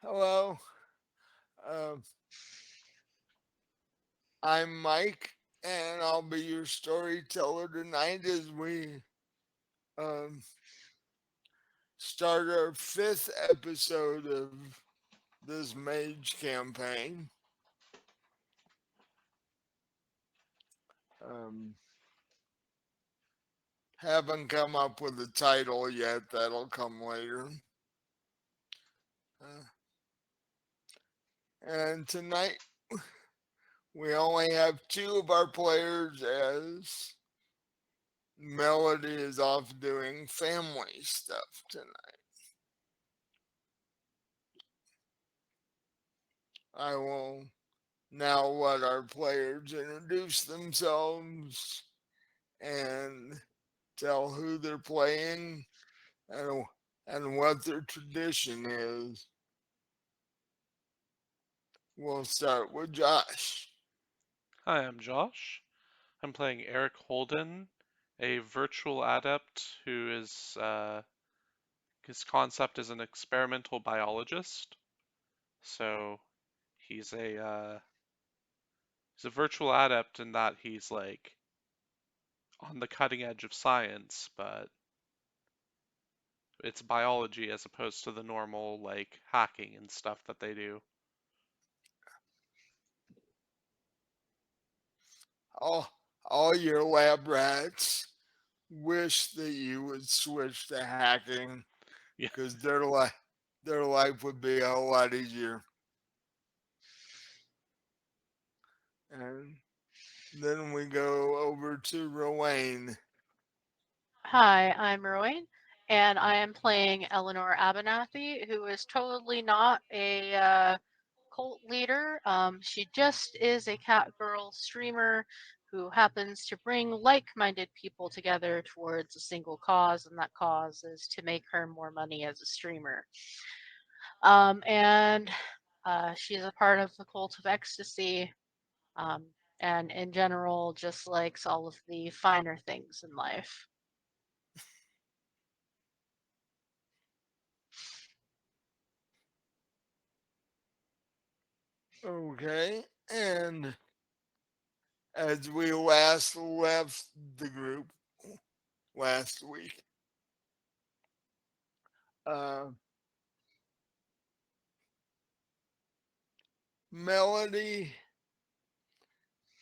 Hello, uh, I'm Mike, and I'll be your storyteller tonight as we um, start our fifth episode of this Mage campaign. Um, haven't come up with a title yet, that'll come later. Uh, and tonight we only have two of our players as Melody is off doing family stuff tonight. I will now let our players introduce themselves and tell who they're playing and, and what their tradition is. We'll start with Josh. Hi, I'm Josh. I'm playing Eric Holden, a virtual adept who his concept is an experimental biologist. So he's he's a virtual adept in that he's like on the cutting edge of science, but it's biology as opposed to the normal like hacking and stuff that they do. All, all your lab rats wish that you would switch to hacking Yeah. because their life would be a lot easier. And then we go over to Rowain. Hi, I'm Rowain, and I am playing Eleanor Abernathy, who is totally not a cult leader. She just is a cat girl streamer who happens to bring like minded people together towards a single cause, and that cause is to make her more money as a streamer. And she's a part of the Cult of Ecstasy, um, and in general, just likes all of the finer things in life. Okay. And as we last left the group last week, uh, Melody,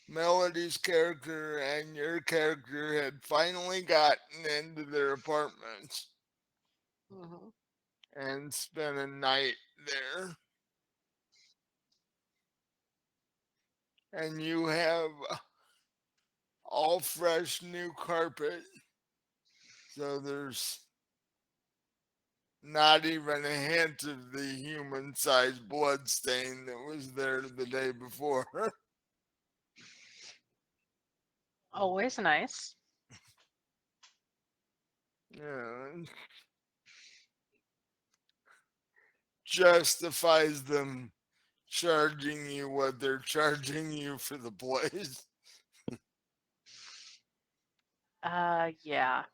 Melody's character and your character had finally gotten into their apartments Mhm. and spent a night there. And you have all fresh new carpet, so there's not even a hint of the human sized blood stain that was there the day before. Always nice. Yeah, justifies them charging you what they're charging you for the place. Yeah.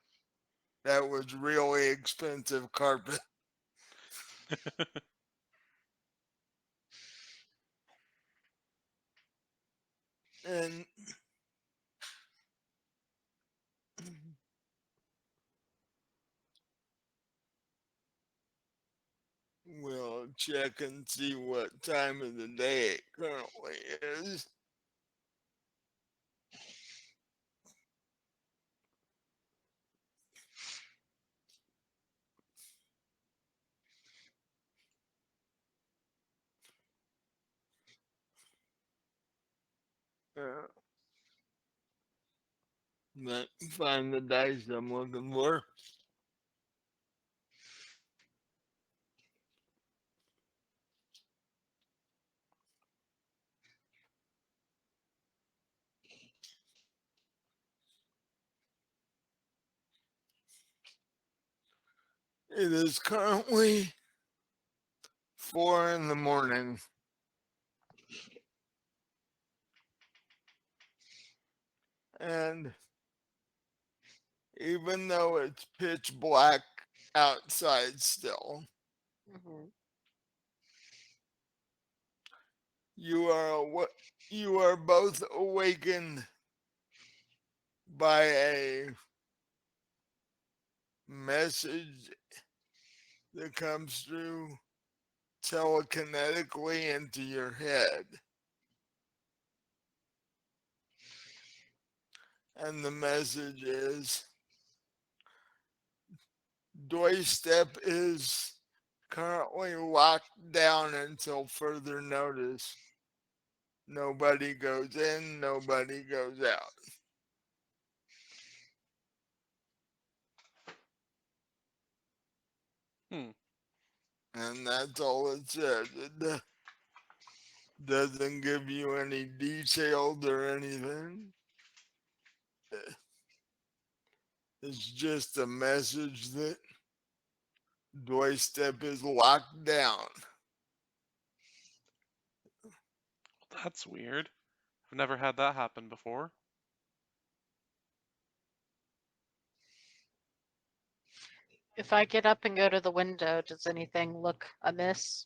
That was really expensive carpet. And we'll check and see what time of the day it currently is. Uh, let me find the dice I'm looking for. It is currently 4 in the morning, and even though it's pitch black outside still, Hmm. you are both awakened by a message that comes through telekinetically into your head. And the message is Doystep is currently locked down until further notice. Nobody goes in, nobody goes out. Hmm. And that's all it says. It doesn't give you any details or anything. It's just a message that Doystep is locked down. That's weird. I've never had that happen before. If I get up and go to the window, does anything look amiss?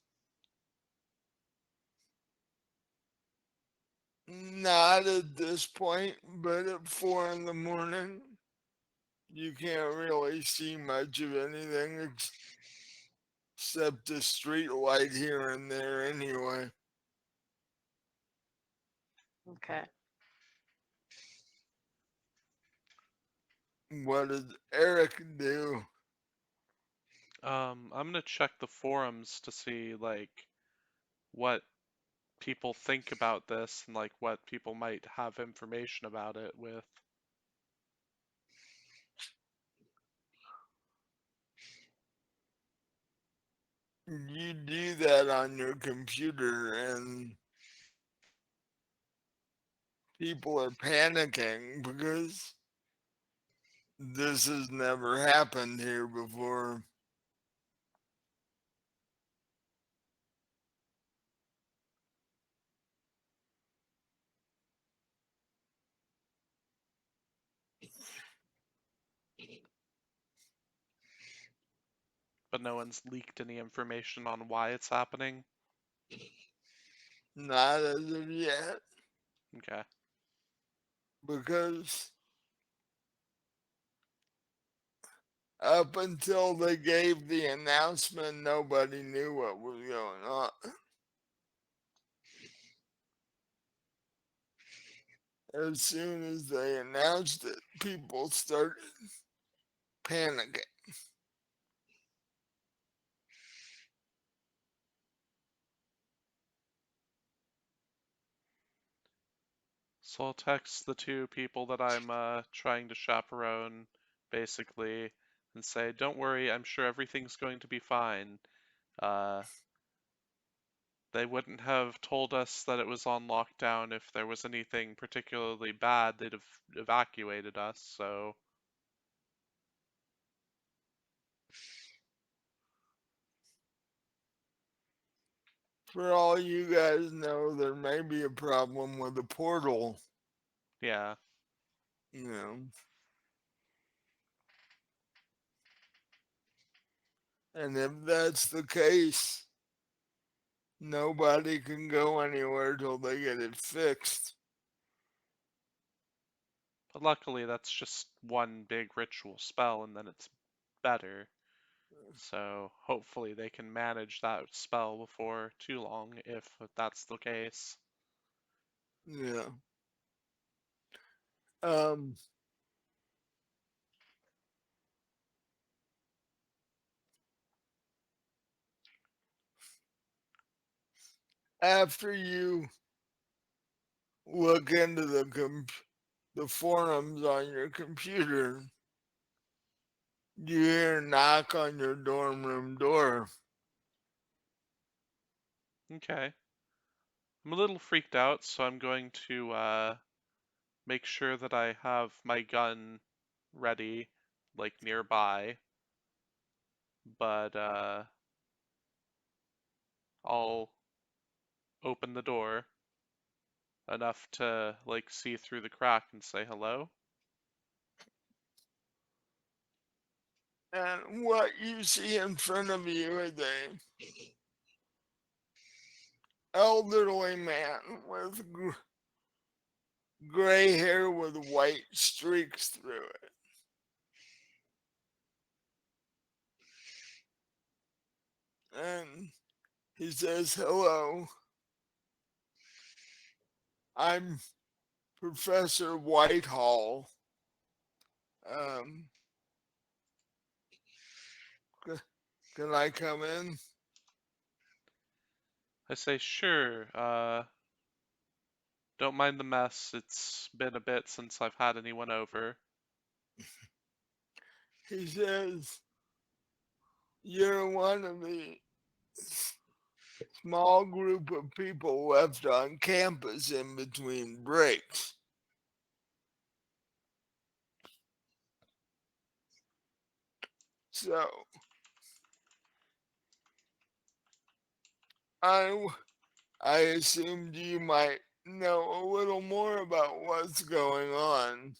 Not at this point, but at 4 in the morning, you can't really see much of anything except a street light here and there anyway. Okay. What does Eric do? I'm gonna check the forums to see like what people think about this and like what people might have information about it with. You do that on your computer and people are panicking because this has never happened here before. But no one's leaked any information on why it's happening. Not as of yet, Okay. because up until they gave the announcement, nobody knew what was going on. As soon as they announced it, people started panicking. So I'll text the two people that I'm trying to chaperone, basically, and say, "Don't worry, I'm sure everything's going to be fine." Uh, they wouldn't have told us that it was on lockdown if there was anything particularly bad. They'd have evacuated us, so For all you guys know, there may be a problem with the portal, yeah. you know. And if that's the case, nobody can go anywhere till they get it fixed. But luckily, that's just one big ritual spell, and then it's better. So hopefully they can manage that spell before too long, if that's the case. Yeah. Um, After you look into the forums on your computer, you hear a knock on your dorm room door. Okay. I'm a little freaked out, so I'm going to make sure that I have my gun ready, like nearby. But I'll open the door enough to like see through the crack and say hello. And what you see in front of you is elderly man with gray hair with white streaks through it. And he says, "Hello, I'm Professor Whitehall. Um, can I come in?" I say, sure, don't mind the mess. It's been a bit since I've had anyone over. He says, "You're one of the small group of people left on campus in between breaks. So I I assumed you might know a little more about what's going on."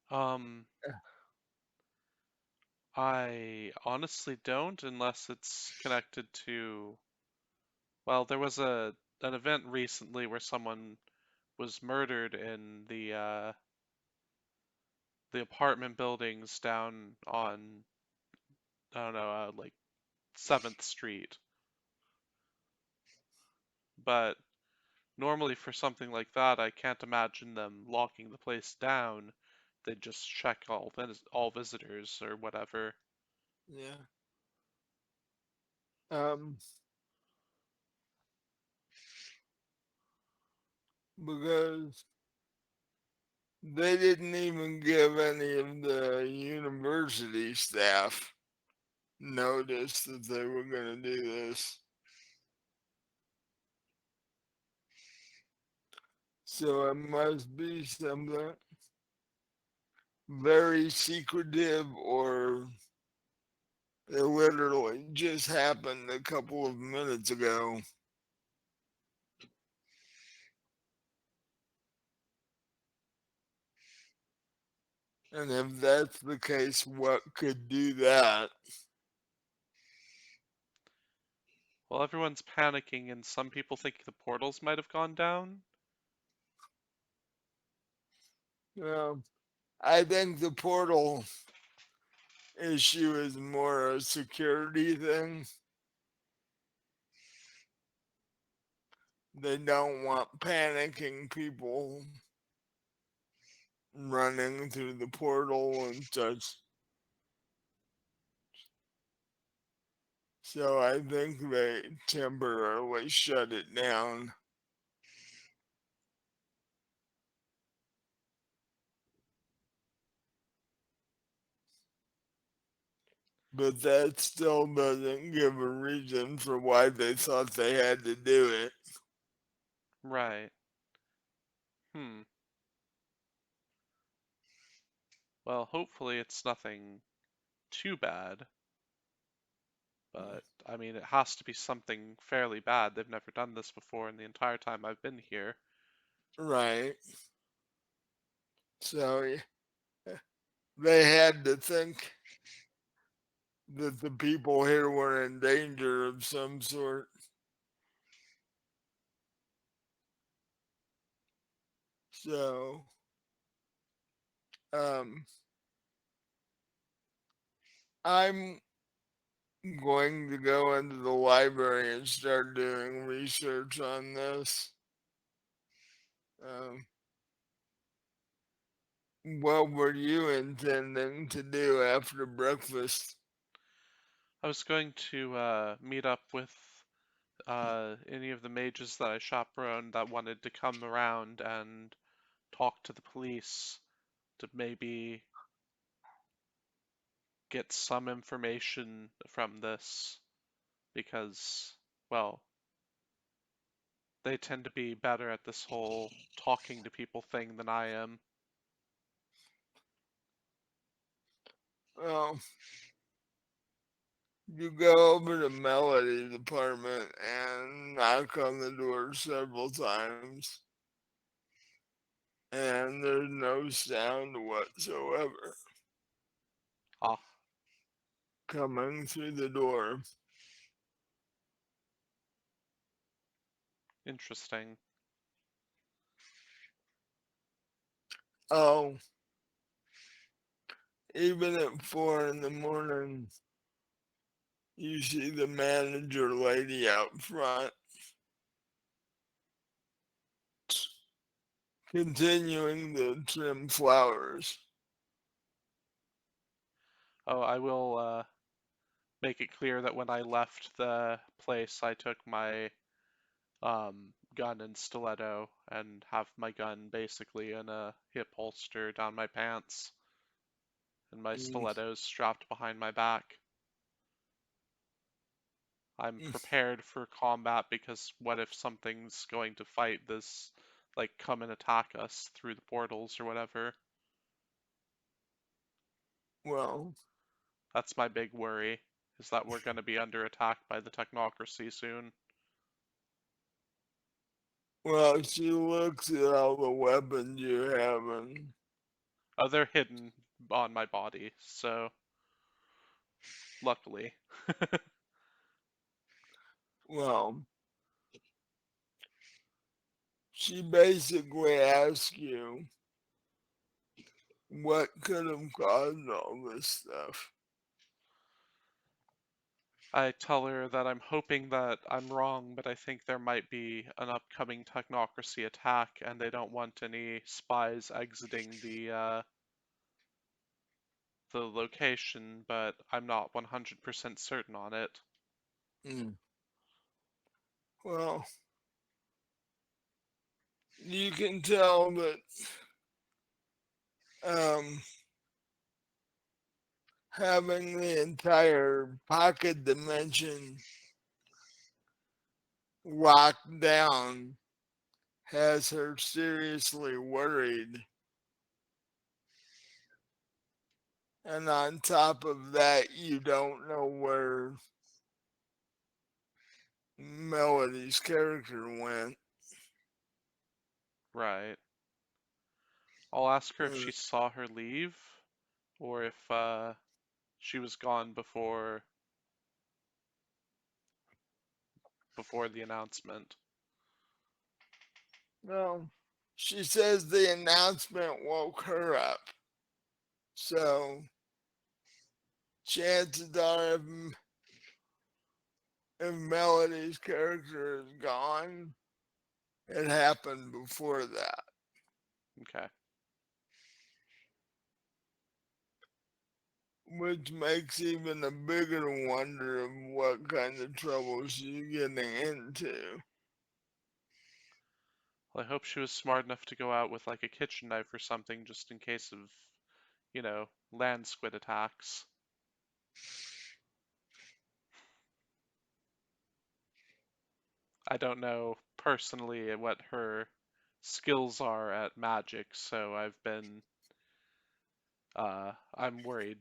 Um, I honestly don't, unless it's connected to. Well, there was an event recently where someone was murdered in the apartment buildings down on, I don't know, like 7th Street. But normally for something like that, I can't imagine them locking the place down. They'd just check all visitors or whatever. Yeah. Um, because they didn't even give any of the university staff notice that they were going to do this. So it must be something very secretive, or it literally just happened a couple of minutes ago. And if that's the case, what could do that? Well, everyone's panicking, and some people think the portals might have gone down. Well, I think the portal issue is more a security thing. They don't want panicking people running through the portal and such. So I think they temporarily shut it down. But that still doesn't give a reason for why they thought they had to do it. Right. Hmm. Well, hopefully it's nothing too bad. But, I mean, it has to be something fairly bad. They've never done this before in the entire time I've been here. Right. So they had to think that the people here were in danger of some sort. So, um, I'm going to go into the library and start doing research on this. Um, what were you intending to do after breakfast? I was going to meet up with any of the mages that I chaperoned that wanted to come around and talk to the police to maybe get some information from this because, well, they tend to be better at this whole talking to people thing than I am. Well, you go over to Melody's apartment and knock on the door several times, and there's no sound whatsoever Ah, coming through the door. Interesting. Oh, even at 4 in the morning, you see the manager lady out front continuing to trim flowers. Oh, I will make it clear that when I left the place, I took my gun and stiletto and have my gun basically in a hip holster down my pants, and my Mm, stilettos strapped behind my back. I'm mm. prepared for combat because what if something's going to fight this, like come and attack us through the portals or whatever? Well, That's my big worry, is that we're going to be under attack by the technocracy soon. well, she looks at all the weapons you have, and Oh, they're hidden on my body, so luckily. well, she basically asks you what could have caused all this stuff. I tell her that I'm hoping that I'm wrong, but I think there might be an upcoming technocracy attack, and they don't want any spies exiting the location, but I'm not 100% certain on it. Mm. Well, you can tell that um, having the entire pocket dimension locked down has her seriously worried. And on top of that, you don't know where Melody's character went. Right. I'll ask her if Uh, she saw her leave, or if she was gone before the announcement. no, she says the announcement woke her up. So chances are, if Melody's character is gone, it happened before that, Okay. which makes even a bigger wonder of what kind of trouble she's getting into. Well, I hope she was smart enough to go out with like a kitchen knife or something just in case of, land squid attacks. I don't know personally what her skills are at magic, so I'm worried,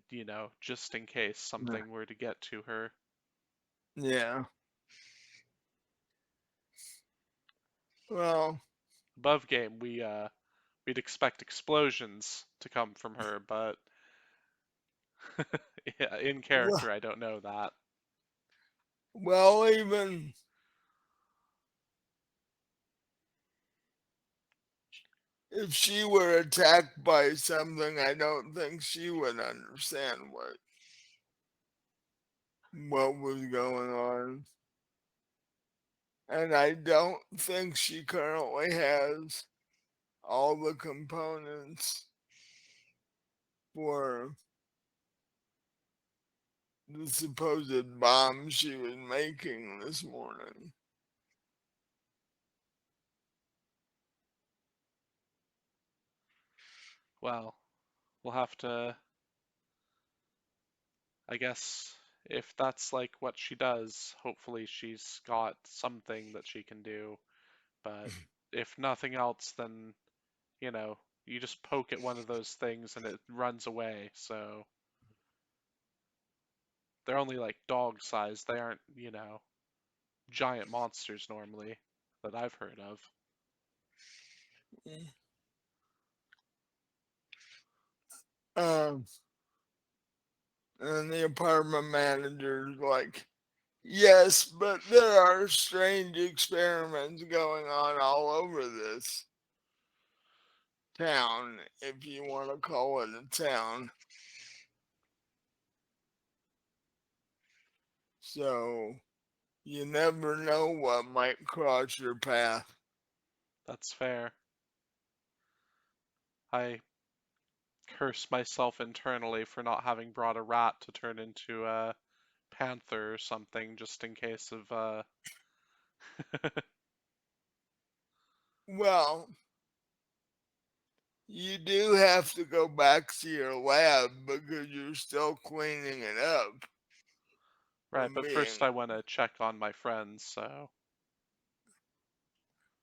just in case something were to get to her. Yeah. Well, Above game, we'd expect explosions to come from her, but yeah, in well, character, I don't know that. well, even if she were attacked by something, I don't think she would understand what was going on. And I don't think she currently has all the components for the supposed bomb she was making this morning. Well, we'll have to, I guess, if that's like what she does, hopefully she's got something that she can do. But if nothing else, then, you know, you just poke at one of those things and it runs away. So they're only like dog size. They aren't, giant monsters normally that I've heard of. Um, and the apartment manager's like, Yes, but there are strange experiments going on all over this town, if you want to call it a town. So you never know what might cross your path. That's fair. I curse myself internally for not having brought a rat to turn into a panther or something, just in case of Well, you do have to go back to your lab because you're still cleaning it up Right, from but first being, I want to check on my friends, so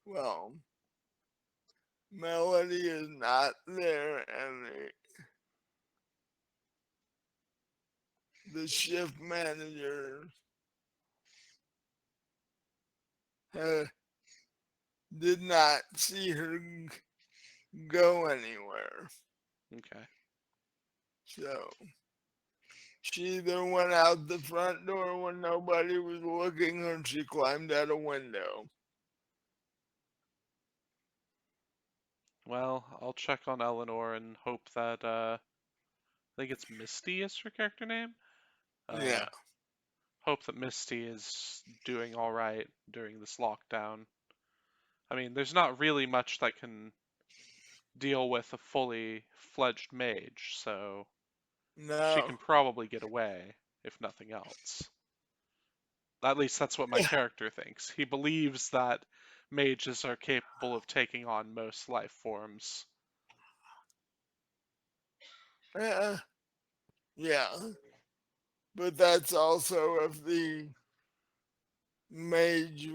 well, Melody is not there and the shift manager uh, did not see her go anywhere. okay. So she either went out the front door when nobody was looking or she climbed out a window. Well, I'll check on Eleanor and hope that I think it's Misty is her character name. Yeah, Hope that Misty is doing all right during this lockdown. I mean, there's not really much that can deal with a fully fledged mage, so she no. can probably get away, if nothing else. At least that's what my character thinks. He believes that mages are capable of taking on most life forms. Uh, yeah, but that's also if the mage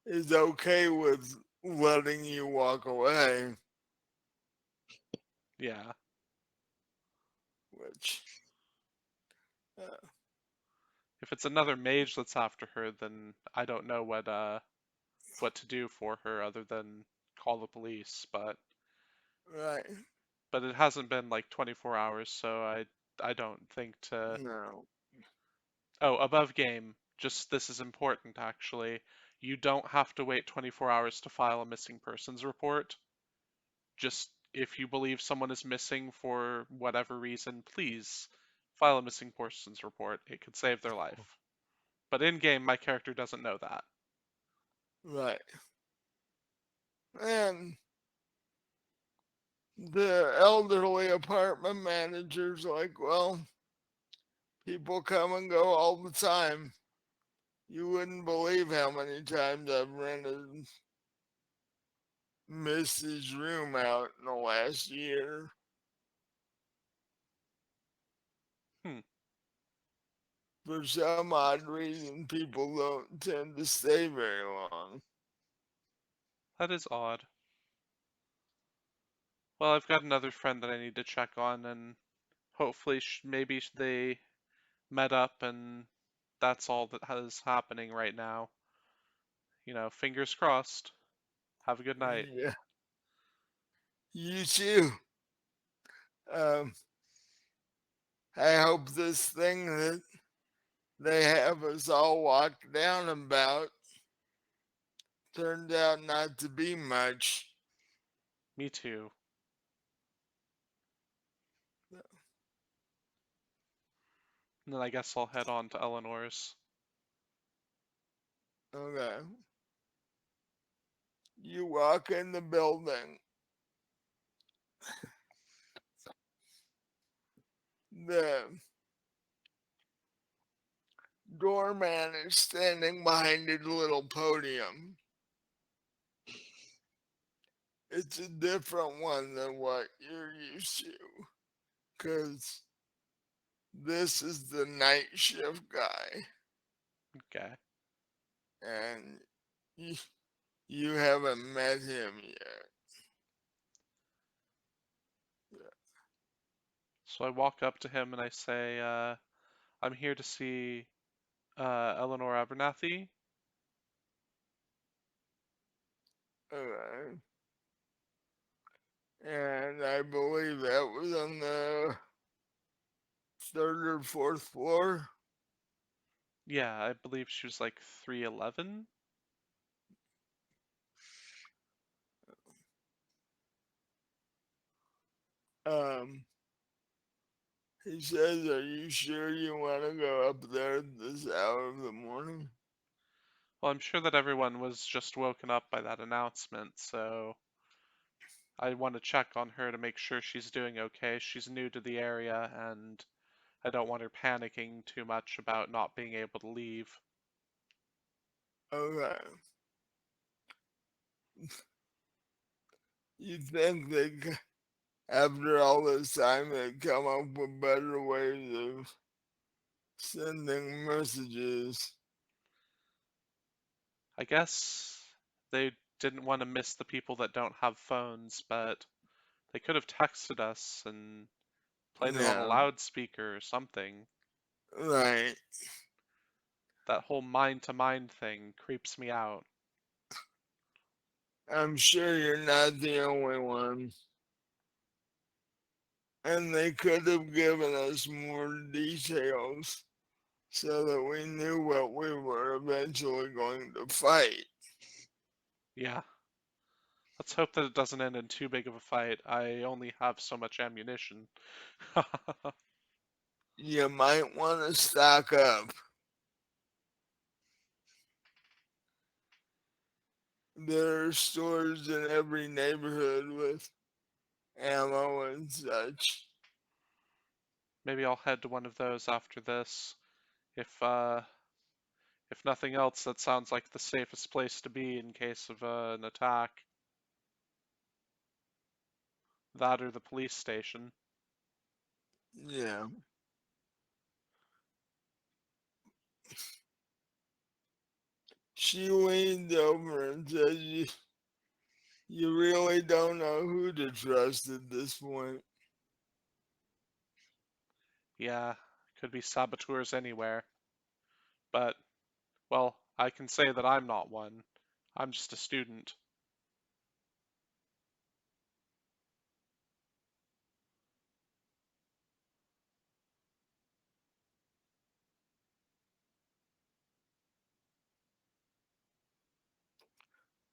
is okay with letting you walk away, Yeah. which, uh, If it's another mage that's after her, then I don't know what to do for her other than call the police, right, but it hasn't been like 24 hours, so I don't think to. no, Oh, above game, just this is important actually. You don't have to wait 24 hours to file a missing persons report. Just if you believe someone is missing for whatever reason, please file a missing persons report. It could save their life. But in game, my character doesn't know that. right. And the elderly apartment manager's like, well, people come and go all the time. You wouldn't believe how many times I've rented Missy's room out in the last year. Hmm, For some odd reason, people don't tend to stay very long. that is odd. Well, I've got another friend that I need to check on, and hopefully maybe they met up and that's all that is happening right now. Fingers crossed. Have a good night. Yeah, you too. Um, I hope this thing that they have us all locked down about turned out not to be much. Me too. And then I guess I'll head on to Eleanor's. Okay. You walk in the building. The doorman is standing behind his little podium. It's a different one than what you're used to. Because this is the night shift guy. Okay. And you, you haven't met him yet. So I walk up to him and I say, I'm here to see Eleanor Abernathy. Okay. And I believe that was on the third or fourth floor. Yeah, I believe she was like 3'11". Um, he says, "Are you sure you want to go up there at this hour of the morning?" Well, I'm sure that everyone was just woken up by that announcement, so I want to check on her to make sure she's doing okay. She's new to the area, and I don't want her panicking too much about not being able to leave. Okay. You think after all this time, they'd come up with better ways of sending messages? I guess they didn't want to miss the people that don't have phones, but they could have texted us and played it on a Yeah, loudspeaker or something. right. That whole mind-to-mind thing creeps me out. I'm sure you're not the only one. And they could have given us more details so that we knew what we were eventually going to fight. Yeah. Let's hope that it doesn't end in too big of a fight. I only have so much ammunition. You might want to stock up. There are stores in every neighborhood with ammo and such. Maybe I'll head to one of those after this. If nothing else, that sounds like the safest place to be in case of an attack. That or the police station. Yeah. She leaned over and said, you really don't know who to trust at this point." Yeah, could be saboteurs anywhere. But, well, I can say that I'm not one. I'm just a student.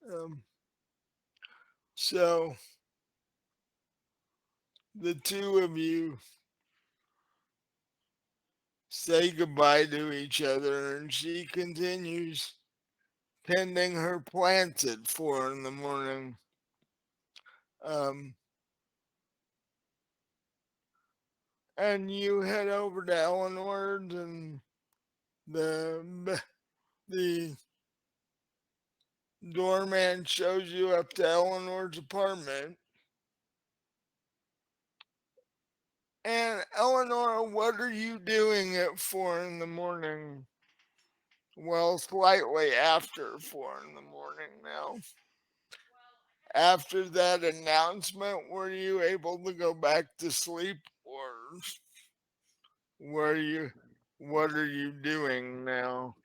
Um, so the two of you say goodbye to each other, and she continues tending her plants at 4 in the morning. Um, and you head over to Eleanor's, and the doorman shows you up to Eleanor's apartment. And Eleanor, what are you doing at 4 in the morning? Well, slightly after 4 in the morning now. After that announcement, were you able to go back to sleep, or were you? What are you doing now?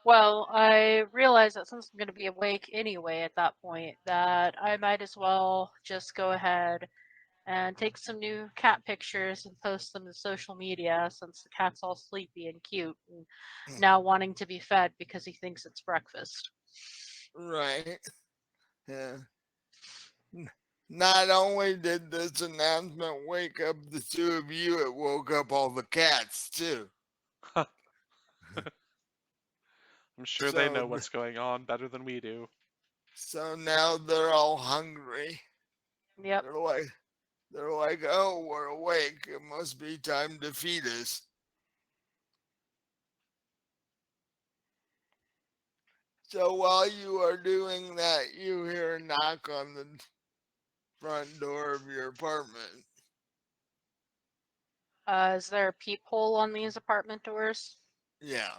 Well, I realized that since I'm going to be awake anyway at that point, that I might as well just go ahead and take some new cat pictures and post them to social media since the cat's all sleepy and cute and now wanting to be fed because he thinks it's breakfast. Right. Yeah. Not only did this announcement wake up the two of you, it woke up all the cats too. I'm sure they So, know what's going on better than we do. so now they're all hungry. Yep. They're like, oh, we're awake. It must be time to feed us. So while you are doing that, you hear a knock on the front door of your apartment. Is there a peephole on these apartment doors? Yeah,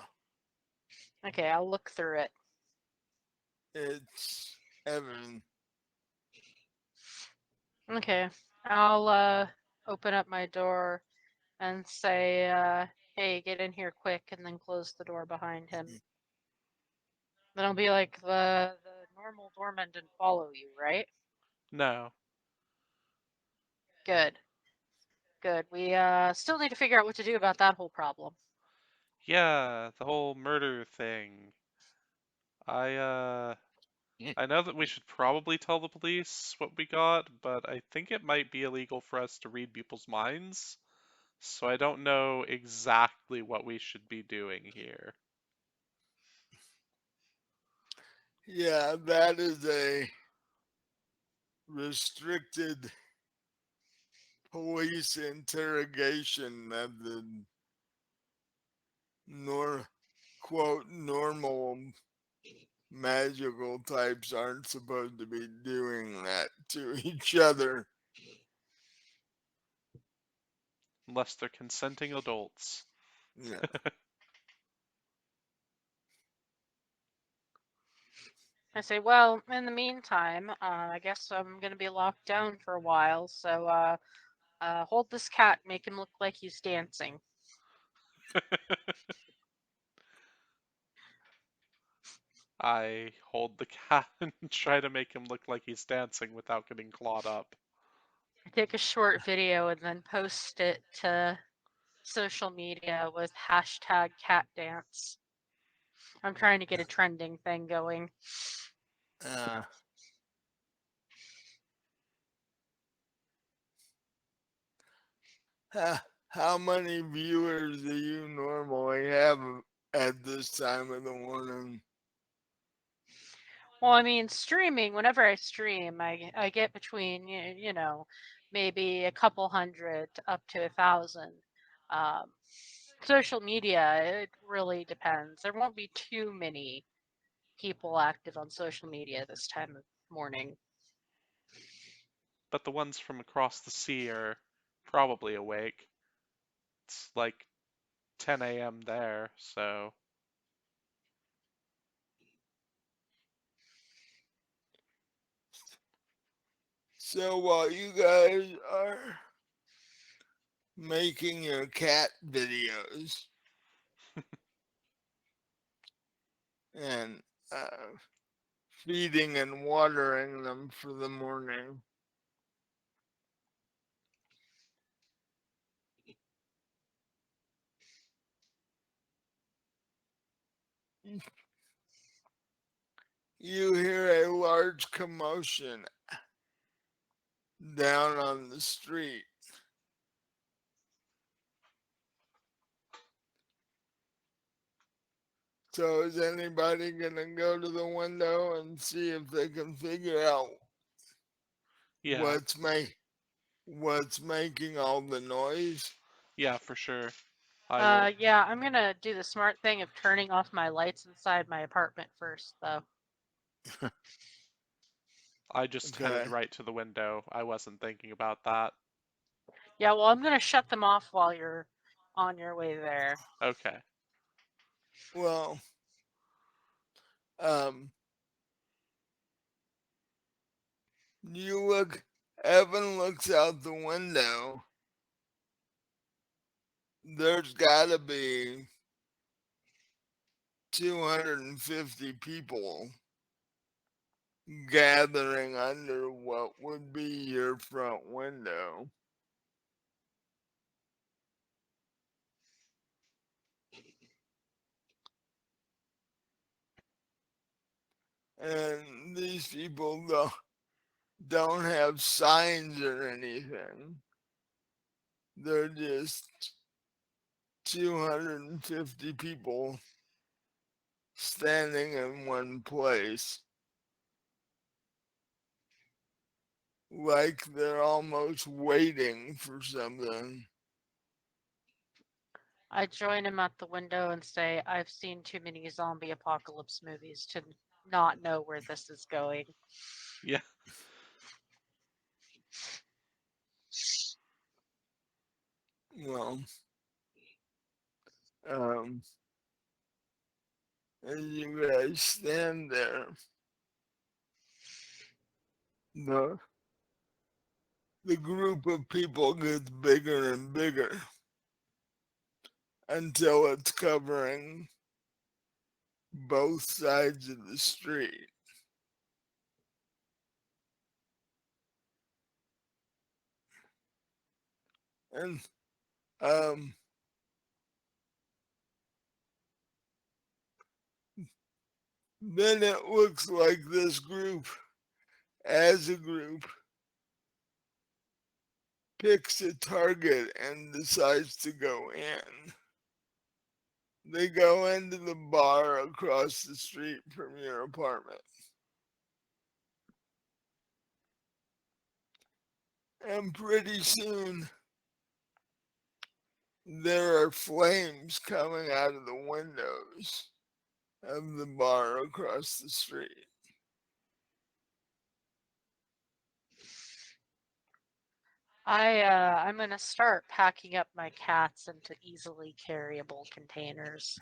Okay, I'll look through it. it's Evan. Okay, I'll open up my door and say, "Hey, get in here quick," and then close the door behind him. Then I'll be like, "The normal doorman didn't follow you, right?" No. Good, good. We still need to figure out what to do about that whole problem. Yeah, the whole murder thing. I I know that we should probably tell the police what we got, but I think it might be illegal for us to read people's minds. So I don't know exactly what we should be doing here. Yeah, that is a restricted police interrogation method. Nor quote normal magical types aren't supposed to be doing that to each other. Unless they're consenting adults. Yeah. I say, well, in the meantime, I guess I'm gonna be locked down for a while, so hold this cat, make him look like he's dancing. I hold the cat and try to make him look like he's dancing without getting clawed up. I take a short video and then post it to social media with hashtag cat dance. I'm trying to get a trending thing going. Uh, how many viewers do you normally have at this time of the morning? Well, I mean, streaming, whenever I stream, I get between, you know, maybe a couple hundred up to 1,000. Um, social media, it really depends. There won't be too many people active on social media this time of morning. But the ones from across the sea are probably awake. It's like 10 a.m. there, so So while you guys are making your cat videos and feeding and watering them for the morning, you hear a large commotion down on the street. So is anybody gonna go to the window and see if they can figure out yeah, what's making all the noise? yeah, for sure. I will. Yeah, I'm gonna do the smart thing of turning off my lights inside my apartment first, though. I just headed Okay. right to the window. I wasn't thinking about that. Yeah, well, I'm gonna shut them off while you're on your way there. Okay. Well, um, you look. Evan looks out the window. There's gotta be 250 people gathering under what would be your front window. And these people don't have signs or anything. They're just 250 people standing in one place. Like they're almost waiting for something. I join him at the window and say, I've seen too many zombie apocalypse movies to not know where this is going. Yeah. Well, um, as you guys stand there, the the group of people gets bigger and bigger until it's covering both sides of the street. And um Then it looks like this group, as a group, picks a target and decides to go in. They go into the bar across the street from your apartment. And pretty soon, there are flames coming out of the windows of the bar across the street. I'm gonna start packing up my cats into easily carryable containers.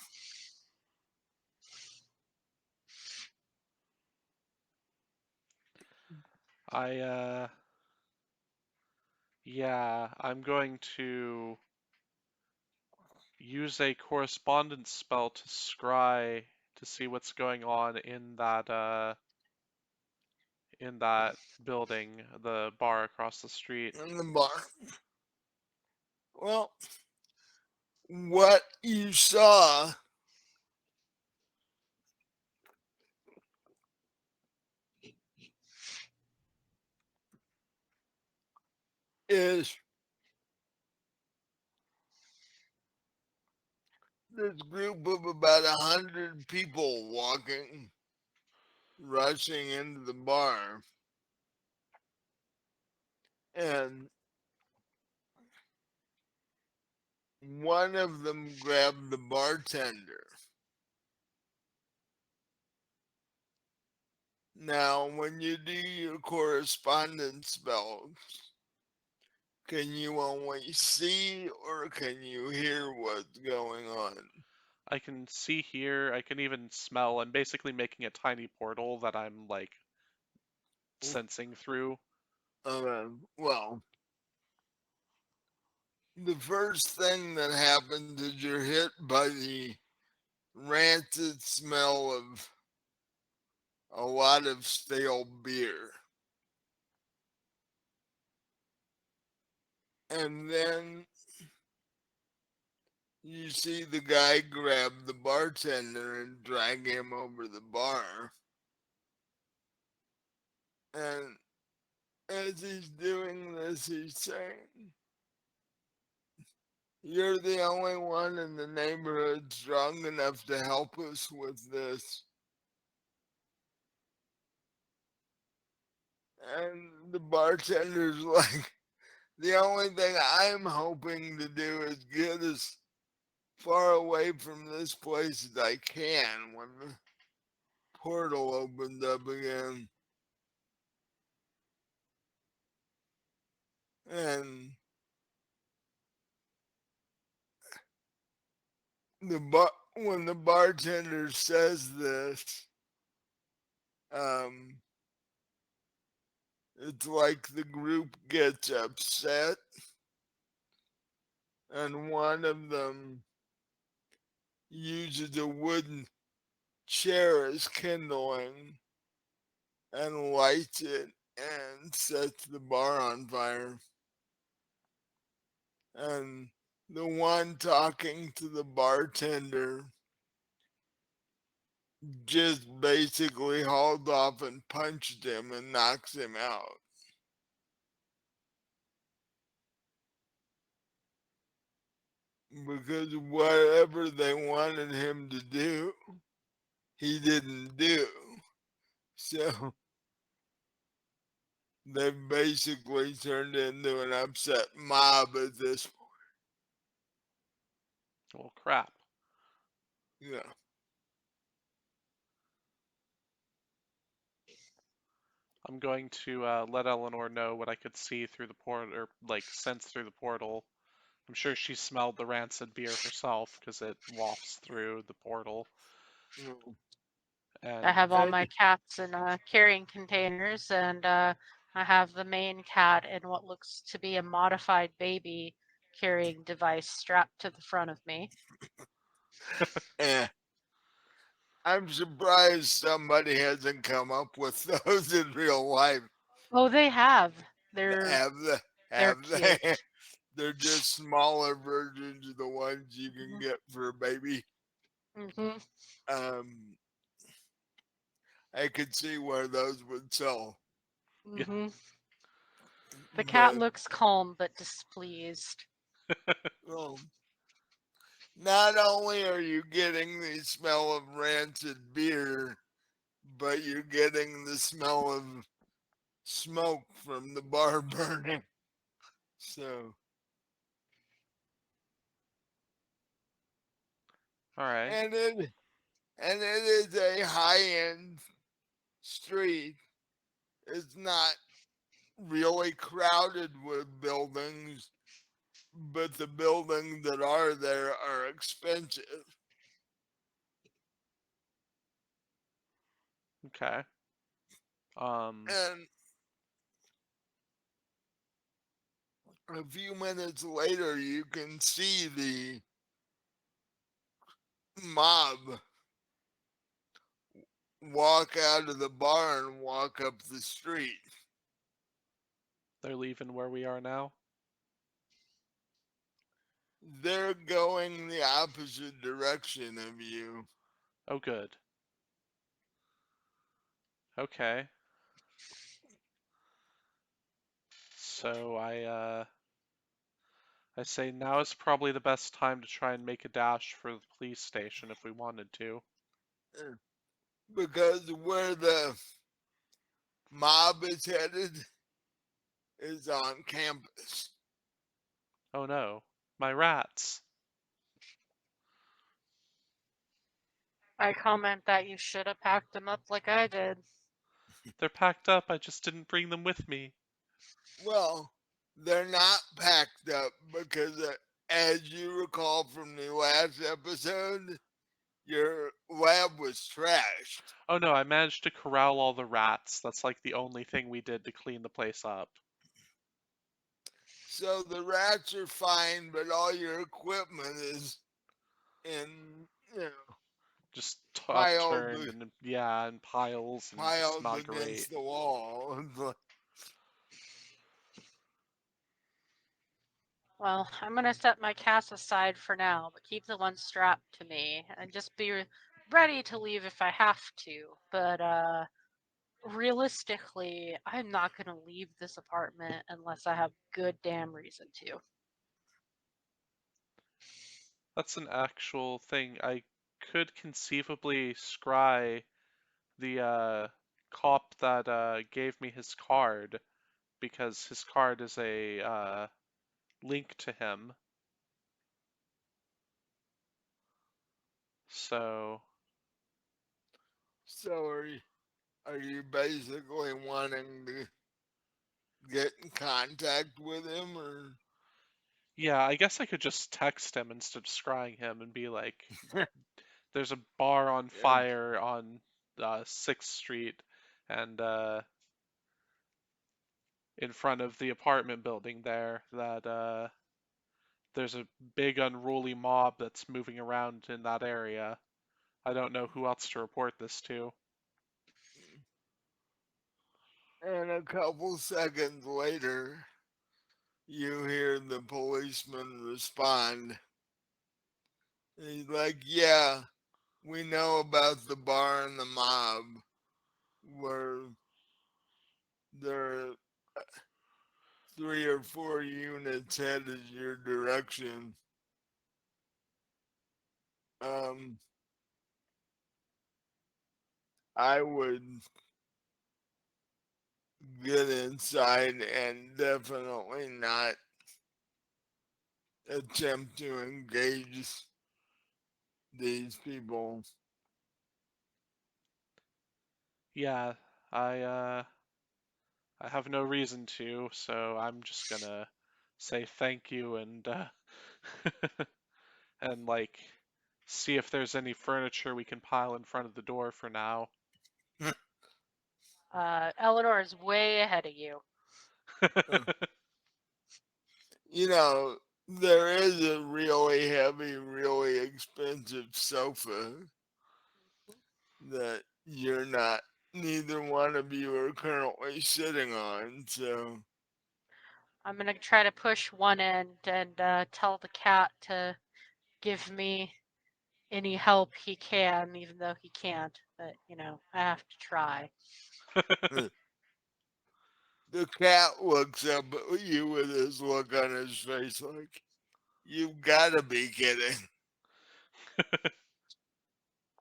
Yeah, I'm going to use a correspondence spell to scry to see what's going on in that building, the bar across the street. In the bar. Well, what you saw is this group of about 100 people walking, rushing into the bar. And one of them grabbed the bartender. Now, when you do your correspondence spells, can you only see or can you hear what's going on? I can see here, I can even smell. I'm basically making a tiny portal that I'm like sensing through. Well, the first thing that happens is you're hit by the rancid smell of a lot of stale beer. And then you see the guy grab the bartender and drag him over the bar. And as he's doing this, he's saying, "You're the only one in the neighborhood strong enough to help us with this." And the bartender's like, "The only thing I'm hoping to do is get as far away from this place as I can when the portal opens up again." And when the bartender says this, um, it's like the group gets upset, and one of them uses a wooden chair as kindling and lights it and sets the bar on fire. And the one talking to the bartender just basically hauled off and punched him and knocks him out. Because whatever they wanted him to do, he didn't do. So they basically turned into an upset mob at this point. Well, crap. Yeah. I'm going to let Eleanor know what I could see through the portal, or like sense through the portal. I'm sure she smelled the rancid beer herself because it wafts through the portal. Mm. I And have all my cats in carrying containers, and I have the main cat in what looks to be a modified baby carrying device strapped to the front of me. Eh, I'm surprised somebody hasn't come up with those in real life. Oh, they have. They're Have the they're have cute. they? They're just smaller versions of the ones you can get for a baby. Mm-hmm. Um, I could see where those would sell. Yeah. Hmm. The cat But looks calm but displeased. well, not only are you getting the smell of rancid beer, but you're getting the smell of smoke from the bar burning. So, All right. and it is a high-end street. It's not really crowded with buildings, but the buildings that are there are expensive. Okay. Um, And a few minutes later, you can see the mob walk out of the bar and walk up the street. they're leaving where we are now. They're going the opposite direction of you. Oh, good. Okay. So I say now is probably the best time to try and make a dash for the police station if we wanted to. uh, Because where the mob is headed is on campus. Oh no, my rats. I comment that you should have packed them up like I did. They're packed up, I just didn't bring them with me. Well, they're not packed up because, as you recall from the last episode, your lab was trashed. Oh no, I managed to corral all the rats. That's like the only thing we did to clean the place up. So the rats are fine, but all your equipment is in, Just piled upturned and yeah, in piles and just piled not great. against the wall. Well, I'm gonna set my cast aside for now, but keep the one strapped to me and just be ready to leave if I have to. But realistically, I'm not gonna leave this apartment unless I have good damn reason to. That's an actual thing. I could conceivably scry the cop that gave me his card because his card is a link to him. So, So are you basically wanting to get in contact with him, or yeah, I guess I could just text him instead of scrying him and be like, there's a bar on yeah, fire on 6th Street and in front of the apartment building there that there's a big unruly mob that's moving around in that area. I don't know who else to report this to. and a couple seconds later, you hear the policeman respond. He's like, "Yeah, we know about the bar and the mob, where there are 3 or 4 units headed your direction. Um, I would get inside and definitely not attempt to engage these people." Yeah, I have no reason to, so I'm just gonna say thank you and and like see if there's any furniture we can pile in front of the door for now. Eleanor is way ahead of you. You know, there is a really heavy, really expensive sofa that neither one of you are currently sitting on. So, I'm gonna try to push one end and tell the cat to give me any help he can, even though he can't. But, I have to try. The cat looks up at you with his look on his face like, you've got to be kidding.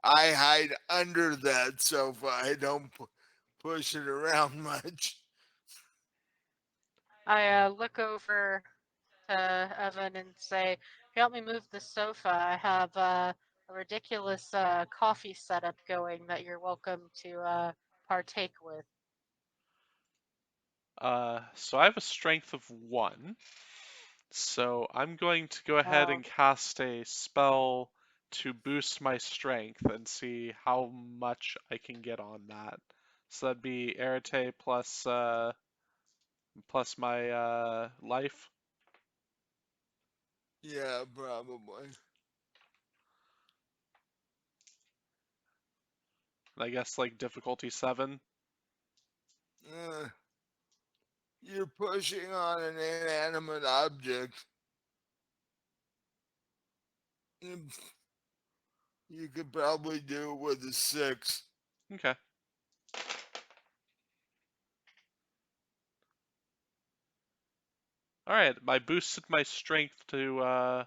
I hide under that sofa. I don't push it around much. I look over to Evan and say, "If you help me move the sofa, I have a ridiculous coffee setup going that you're welcome to partake with." So I have a strength of 1. So I'm going to go ahead Oh, and cast a spell to boost my strength and see how much I can get on that. So that'd be Arete plus my life. Yeah, probably. I guess like difficulty 7. Uh, you're pushing on an inanimate object. You you could probably do it with a 6. Okay. All right. I boosted my strength to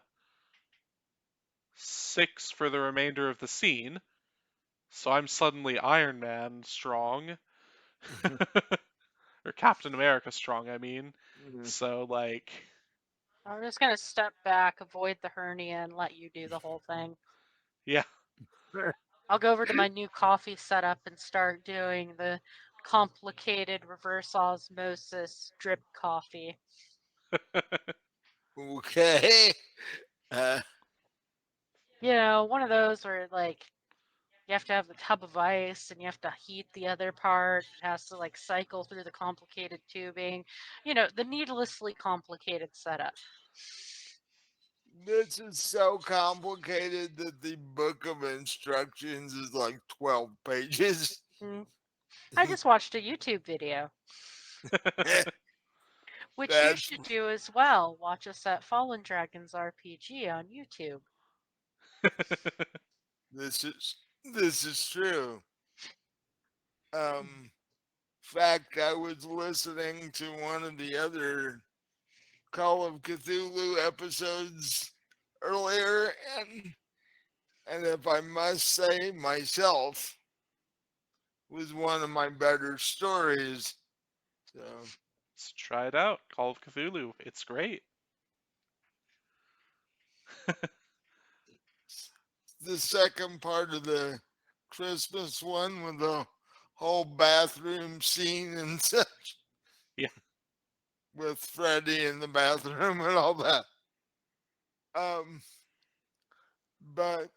6 for the remainder of the scene. So I'm suddenly Iron Man strong. Or Captain America strong, I mean. So, like, I'm just gonna step back, avoid the hernia, and let you do the whole thing. yeah. I'll go over to my new coffee setup and start doing the complicated reverse osmosis drip coffee. Okay. Uh, One of those where like you have to have the tub of ice and you have to heat the other part. It has to like cycle through the complicated tubing. The needlessly complicated setup. this is so complicated that the book of instructions is like 12 pages. Mm. I just watched a YouTube video, which you That's should do as well. Watch us at Fallen Dragons RPG on YouTube. this is this is true. Fact, I was listening to one of the other Call of Cthulhu episodes earlier, and if I must say myself, was one of my better stories. So So try it out. Call of Cthulhu. It's great. the second part of the Christmas one with the whole bathroom scene and such, Yeah. with Freddy in the bathroom and all that. Um, but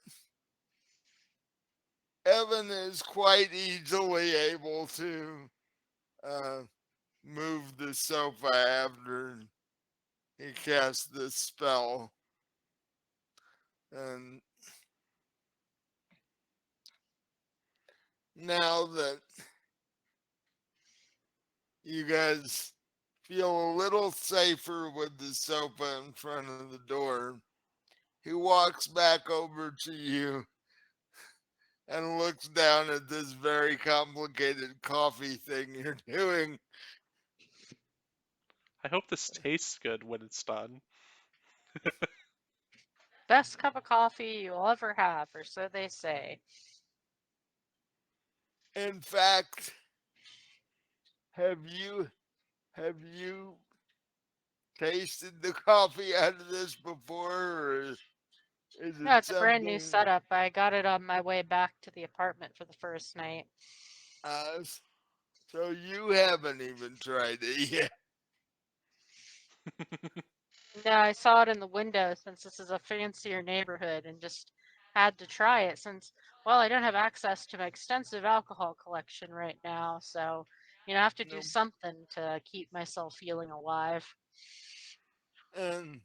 Evan is quite easily able to uh, move the sofa after he casts this spell. And now that you guys feel a little safer with the sofa in front of the door, he walks back over to you and looks down at this very complicated coffee thing you're doing. I hope this tastes good when it's done. Best cup of coffee you'll ever have, or so they say. In fact, have you tasted the coffee out of this before, or is No, it it's a brand new something setup. I got it on my way back to the apartment for the first night. else? So you haven't even tried it yet. No, I saw it in the window since this is a fancier neighborhood and just had to try it since, well, I don't have access to my extensive alcohol collection right now. So, I have to do No, something to keep myself feeling alive. and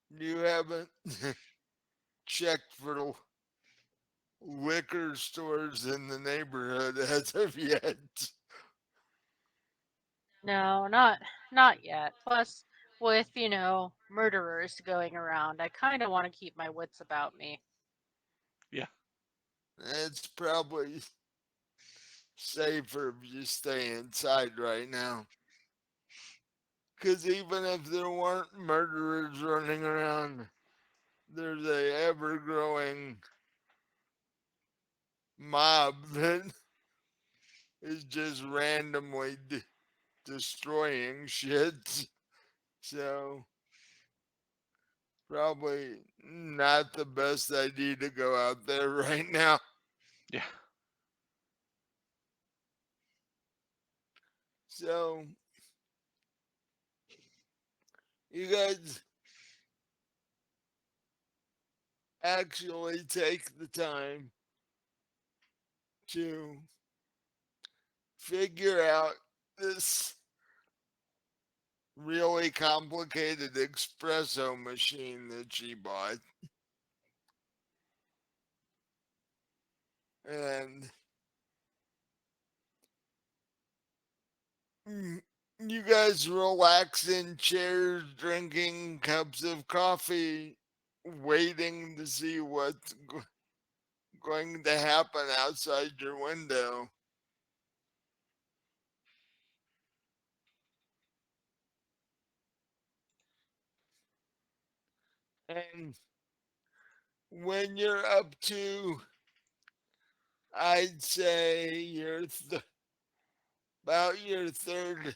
you haven't checked for liquor stores in the neighborhood as of yet. No, not yet. Plus, with, murderers going around, I kind of want to keep my wits about me. It's probably safer if you stay inside right now. Because even if there weren't murderers running around, there's a ever growing mob that is just randomly destroying shit. So, probably not the best idea to go out there right now. Yeah. So, you guys actually take the time to figure out this really complicated espresso machine that she bought. And you guys relax in chairs, drinking cups of coffee, waiting to see what's going to happen outside your window. And when you're up to, I'd say, about your third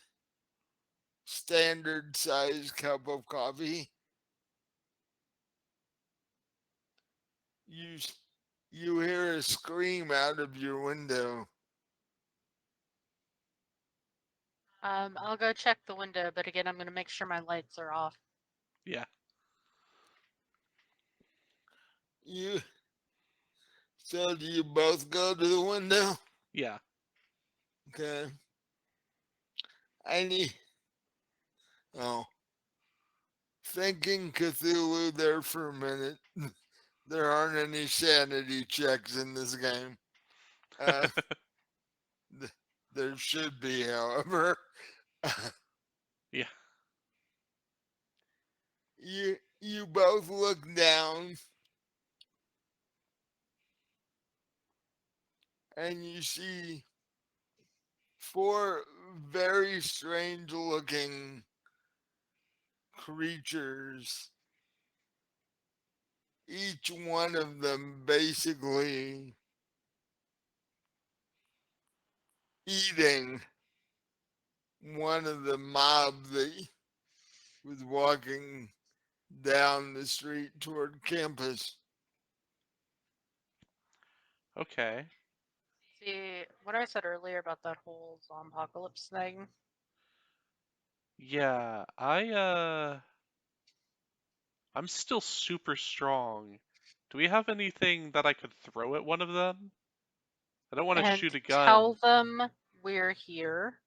standard size cup of coffee, you you hear a scream out of your window. I'll go check the window, but again, I'm going to make sure my lights are off. Yeah. You so do you both go to the window? Yeah. Okay. I need oh thinking Cthulhu there for a minute. There aren't any sanity checks in this game. Uh, there should be, however. Yeah. You both look down and you see four very strange looking creatures, each one of them basically eating one of the mob that was walking down the street toward campus. Okay. See, what I said earlier about that whole zompocalypse thing? Yeah. I'm still super strong. Do we have anything that I could throw at one of them? I don't want to And shoot a tell gun. them we're here.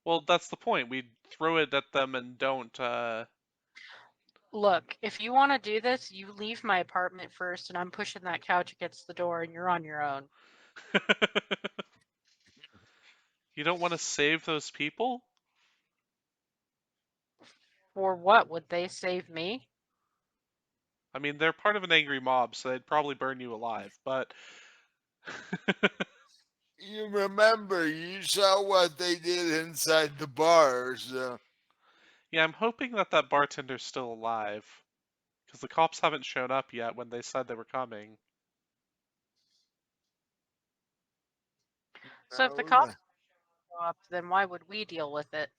Well, that's the point. We throw it at them and don't Look, if you want to do this, you leave my apartment first, and I'm pushing that couch against the door, and you're on your own. You don't want to save those people? For what would they save me? I mean, they're part of an angry mob, so they'd probably burn you alive, but You remember, you saw what they did inside the bar, so yeah, I'm hoping that that bartender's still alive, because the cops haven't shown up yet when they said they were coming. So if the no, cops show up, then why would we deal with it?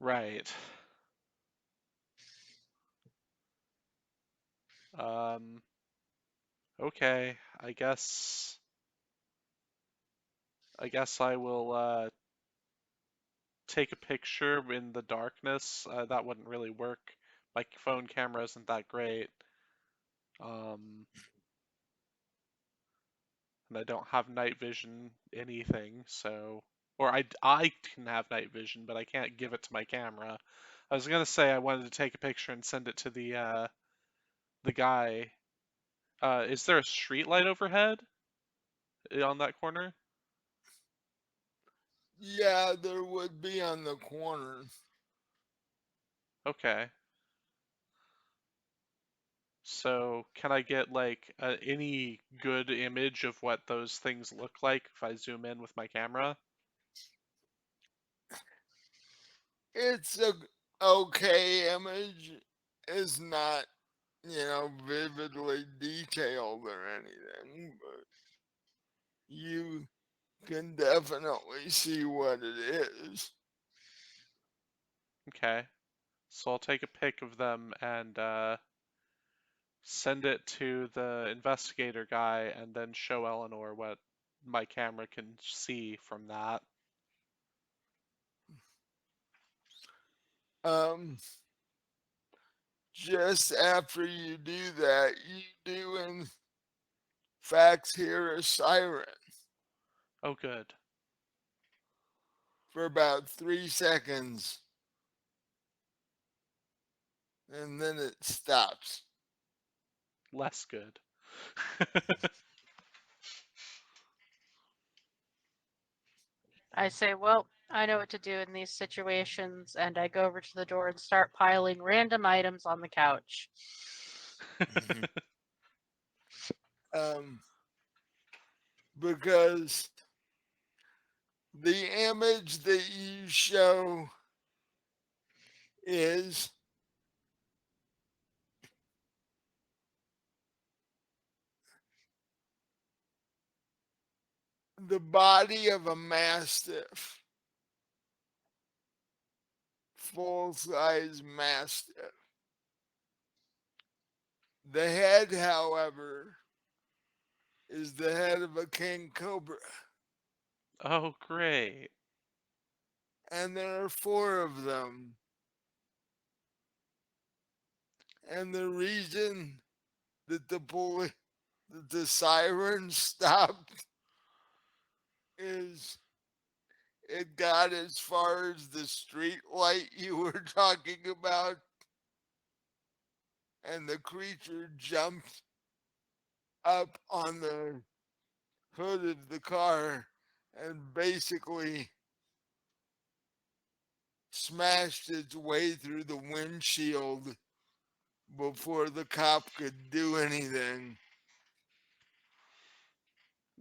Right. Um, okay, I guess I will take a picture in the darkness. That wouldn't really work. My phone camera isn't that great. Um, and I don't have night vision anything, so or I can have night vision, but I can't give it to my camera. I was gonna say I wanted to take a picture and send it to the guy. Is there a street light overhead on that corner? yeah, there would be on the corner. Okay. So can I get like any good image of what those things look like if I zoom in with my camera? It's a okay image. It's not, vividly detailed or anything, but you can definitely see what it is. Okay. So I'll take a pic of them and send it to the investigator guy and then show Eleanor what my camera can see from that. Um, just after you do that, you do in fact hear a siren Oh, good. for about 3 seconds, and then it stops. Less good. I say, well, I know what to do in these situations, and I go over to the door and start piling random items on the couch. Mhm. Um, because the image that you show is the body of a mastiff, full size mastiff. The head, however, is the head of a king cobra, Oh, great. and there are four of them. And the reason that the siren stopped is it got as far as the street light you were talking about, and the creature jumped up on the hood of the car and basically smashed its way through the windshield before the cop could do anything.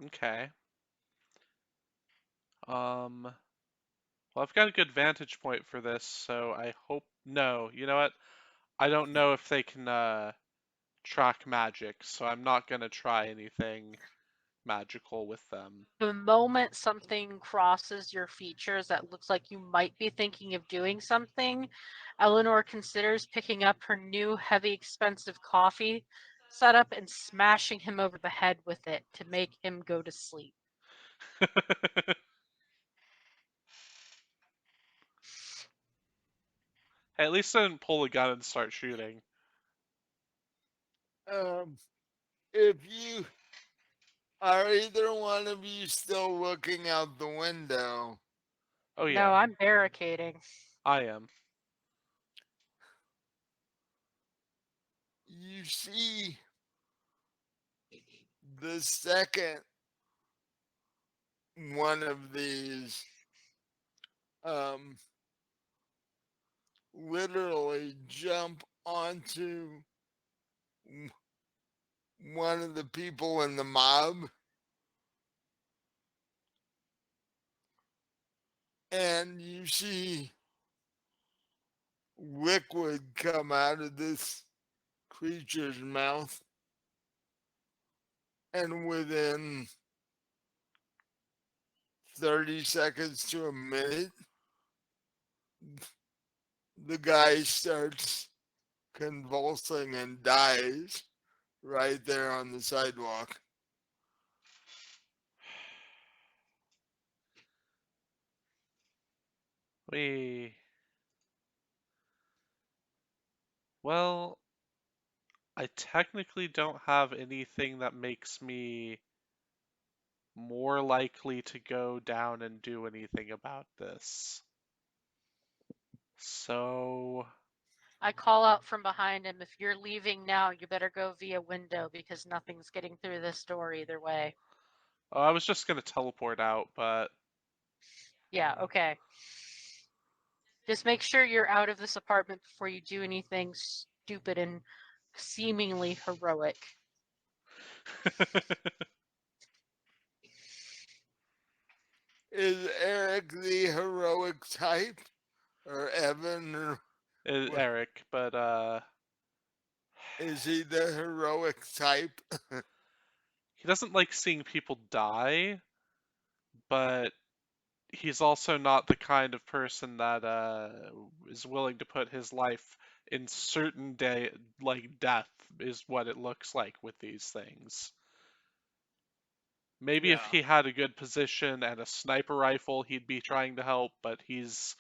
Okay. Well, I've got a good vantage point for this, so I hope. No, you know what? I don't know if they can track magic, so I'm not gonna try anything magical with them. The moment something crosses your features that looks like you might be thinking of doing something, Eleanor considers picking up her new heavy, expensive coffee setup and smashing him over the head with it to make him go to sleep. Hey, at least I didn't pull a gun and start shooting. Um, if you are either one of you still looking out the window, Oh No, yeah, I'm barricading. I am. you see the second one of these um, literally jump onto one of the people in the mob, and you see liquid come out of this creature's mouth, and within 30 seconds to a minute, the guy starts convulsing and dies right there on the sidewalk. We. Well, I technically don't have anything that makes me more likely to go down and do anything about this. So, I call out from behind him, if you're leaving now, you better go via window because nothing's getting through this door either way. oh, I was just gonna teleport out, but Yeah, okay. Just make sure you're out of this apartment before you do anything stupid and seemingly heroic. Is Eric the heroic type? Or Evan? Or Eric, but is he the heroic type? he doesn't like seeing people die, but he's also not the kind of person that is willing to put his life in certain day like death is what it looks like with these things. Maybe if Yeah. he had a good position and a sniper rifle, he'd be trying to help, but he's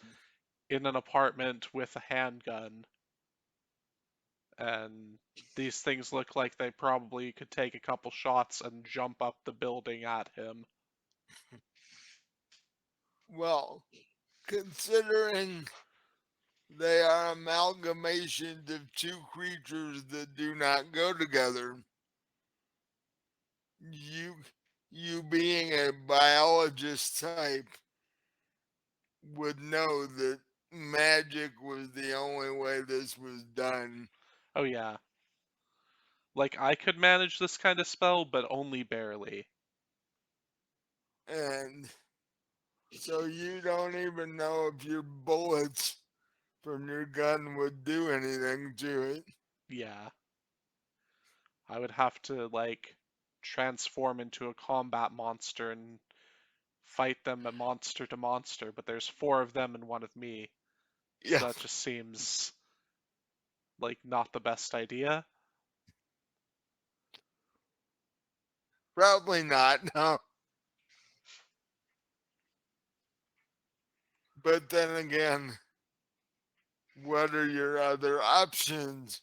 in an apartment with a handgun, and these things look like they probably could take a couple shots and jump up the building at him. Well, considering they are amalgamations of two creatures that do not go together, you you being a biologist type would know that magic was the only way this was done. Oh yeah. Like I could manage this kind of spell, but only barely. And so you don't even know if your bullets from your gun would do anything to it. Yeah. I would have to like transform into a combat monster and fight them at monster to monster, but there's four of them and one of me. So Yeah, that just seems like not the best idea. probably not, no. But then again, what are your other options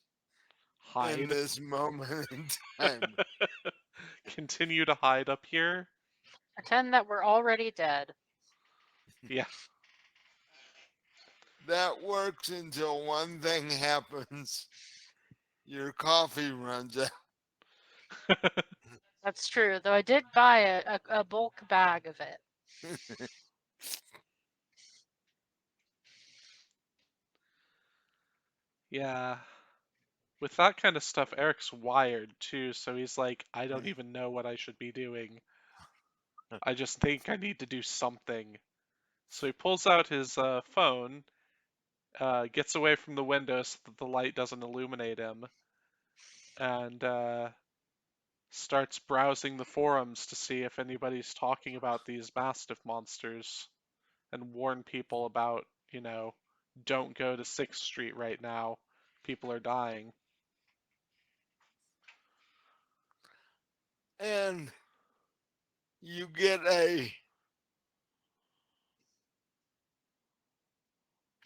in Hide. this moment in time? Continue to hide up here. Pretend that we're already dead. Yeah. That works until one thing happens. Your coffee runs out. That's true, though I did buy a bulk bag of it. Yeah. With that kind of stuff, Eric's wired too, so he's like, I don't even know what I should be doing. I just think I need to do something. So he pulls out his phone, gets away from the window so that the light doesn't illuminate him, and starts browsing the forums to see if anybody's talking about these mastiff monsters and warn people about, don't go to 6th Street right now. People are dying. And you get a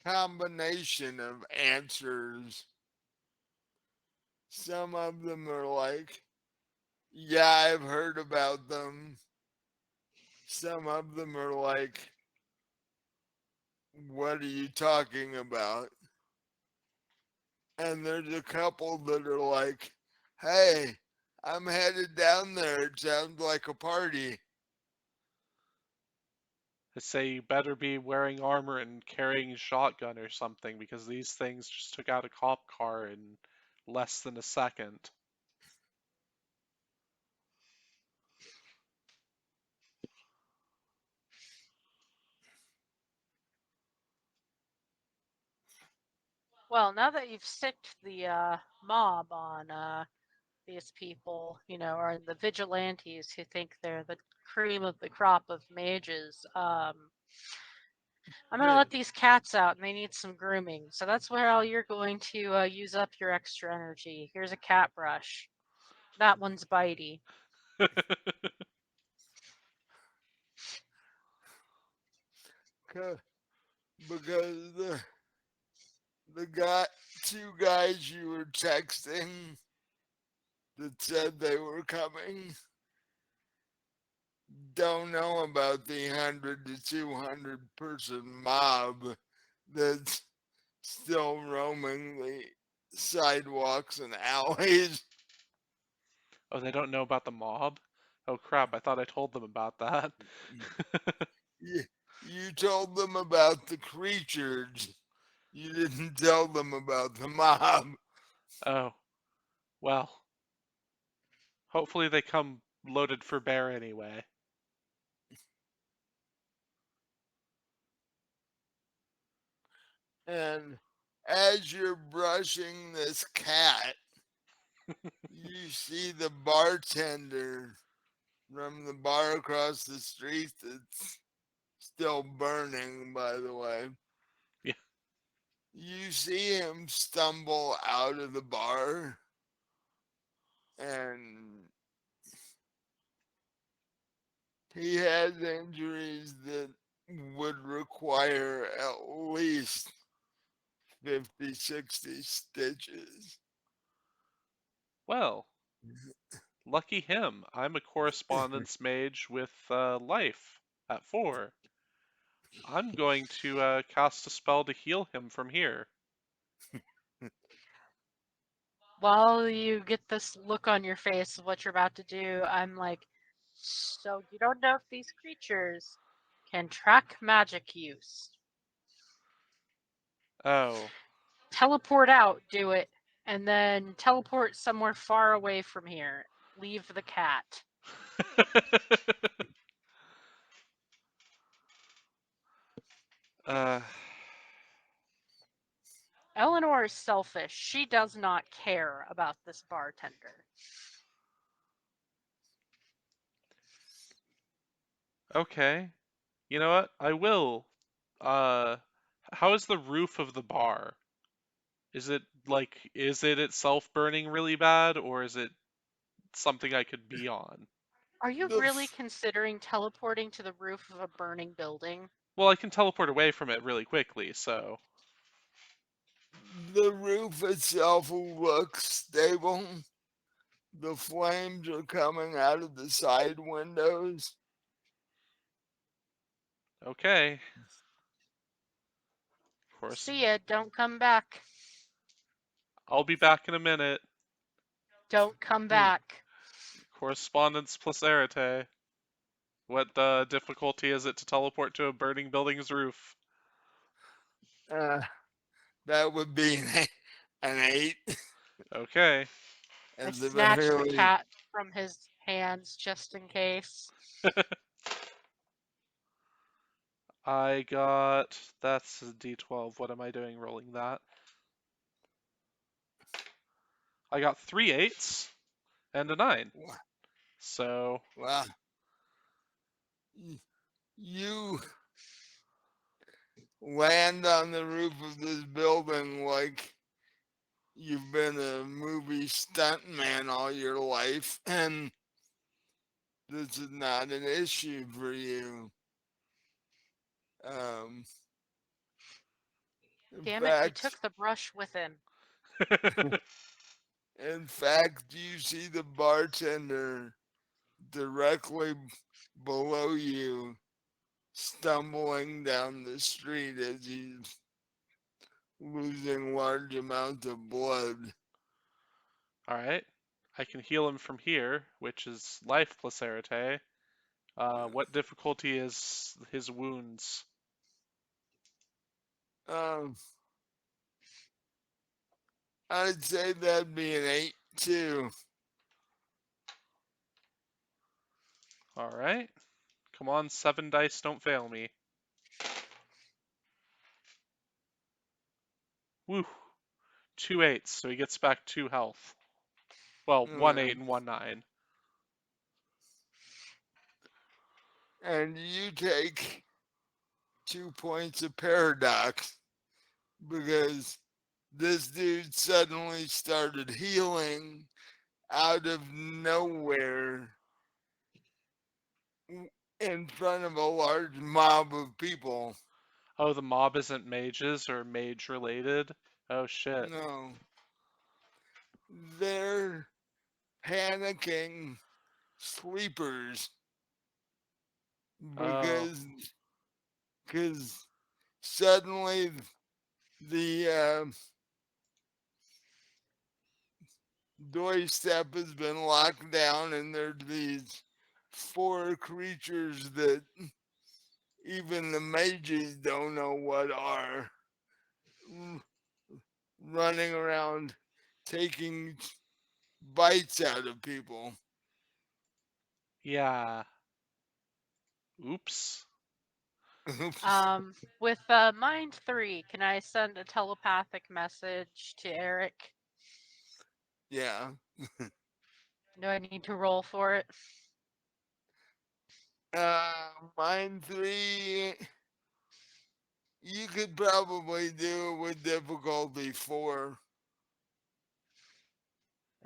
combination of answers. Some of them are like, yeah, I've heard about them. Some of them are like, what are you talking about? And there's a couple that are like, hey, I'm headed down there. It sounds like a party. I say you better be wearing armor and carrying a shotgun or something because these things just took out a cop car in less than a second. Well, now that you've sicked the mob on these people, or the vigilantes who think they're the cream of the crop of mages, I'm gonna let these cats out, and they need some grooming. So that's where you're going to use up your extra energy. Here's a cat brush. That one's bitey. Because the guy, two guys you were texting that said they were coming don't know about the 100 to 200 person mob that's still roaming the sidewalks and alleys. Oh, they don't know about the mob? Oh crap, I thought I told them about that. You told them about the creatures. You didn't tell them about the mob. Oh, Well, hopefully they come loaded for bear anyway. And as you're brushing this cat, you see the bartender from the bar across the street that's still burning, by the way. Yeah. You see him stumble out of the bar, and he has injuries that would require at least 50, 60 stitches. Well, lucky him. I'm a correspondence mage with life at 4. I'm going to cast a spell to heal him from here. While you get this look on your face of what you're about to do, I'm like, so you don't know if these creatures can track magic use. Oh. Teleport out, do it, and then teleport somewhere far away from here. Leave the cat. uh, Eleanor is selfish. She does not care about this bartender. okay. You know what? I will. Uh, how is the roof of the bar? Is it itself burning really bad, or is it something I could be on? Are you The, really f- considering teleporting to the roof of a burning building? Well, I can teleport away from it really quickly, so. the roof itself looks stable. The flames are coming out of the side windows. Okay. Of course. See ya, don't come back. I'll be back in a minute. Don't come back. Correspondence plus arete. What difficulty is it to teleport to a burning building's roof? Uh, that would be an 8 Okay. I at the snatched the very least. cat from his hands just in case. I got. That's a d12. What am I doing rolling that? I got 3 8s and a 9. So. Wow. You land on the roof of this building like you've been a movie stuntman all your life, and this is not an issue for you. Um, in Damn it, he fact, took the brush with him. in fact, you see the bartender directly below you, stumbling down the street as he's losing large amounts of blood. Alright. I can heal him from here, which is life plus arete. What difficulty is his wounds? Um, I'd say that'd be an 8 too. Alright. Come on, 7 dice, don't fail me. Woo. 2 8s, so he gets back 2 health. Well, 1 8 and 1 9. And you take 2 points of paradox because this dude suddenly started healing out of nowhere in front of a large mob of people. Oh, the mob isn't mages or mage related? Oh shit. No, they're panicking sleepers Oh. because cause suddenly the Doystep has been locked down, and there's these 4 creatures that even the mages don't know what are running around taking bites out of people. Yeah. Oops. Oops. With Mind 3, can I send a telepathic message to Eric? Yeah. Do I need to roll for it? Mine 3, you could probably do it with difficulty 4.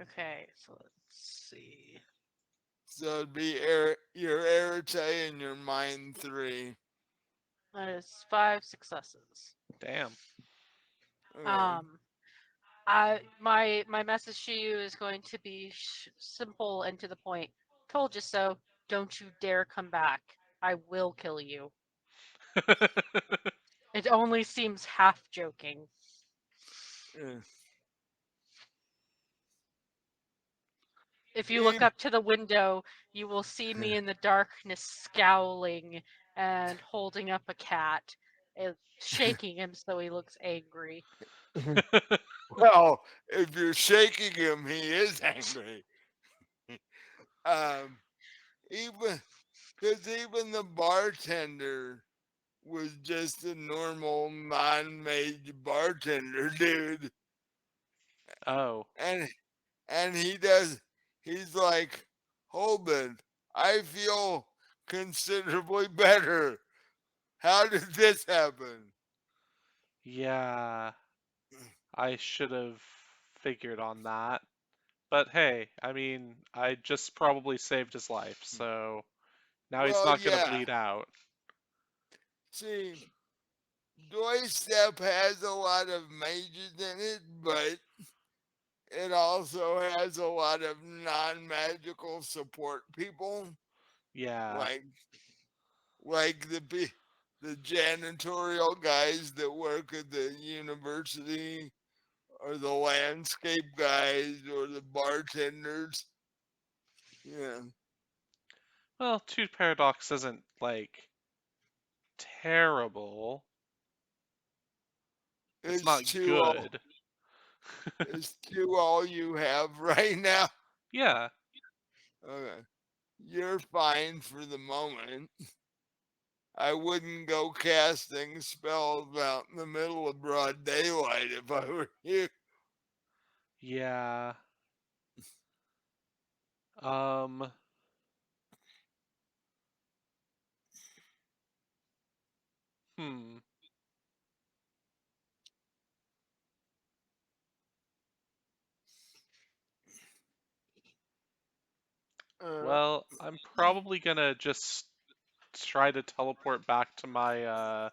Okay, so let's see. So it'd be your Arite and your Mind 3. That is 5 successes. Damn. Okay. My message to you is going to be simple and to the point. Told you so. Don't you dare come back. I will kill you. It only seems half joking. Yeah. If you look If- up to the window, you will see me in the darkness scowling and holding up a cat, shaking him so he looks angry. well, if you're shaking him, he is angry. Um, even because even the bartender was just a normal non-mage bartender dude, Oh. and he's like, hold it, I feel considerably better. How did this happen? Yeah. I should have figured on that. But hey, I mean, I just probably saved his life, so now he's Well, not gonna yeah. bleed out. See, Doystep has a lot of mages in it, but it also has a lot of non-magical support people, Yeah. like the janitorial guys that work at the university, or the landscape guys, or the bartenders. Yeah, Well, Tooth Paradox isn't, like, terrible. It's it's not two all good. it's two all you have right now. Yeah. Okay, you're fine for the moment. I wouldn't go casting spells out in the middle of broad daylight if I were you. Yeah. Um, hmm. Uh, Well, I'm probably gonna just try to teleport back to my,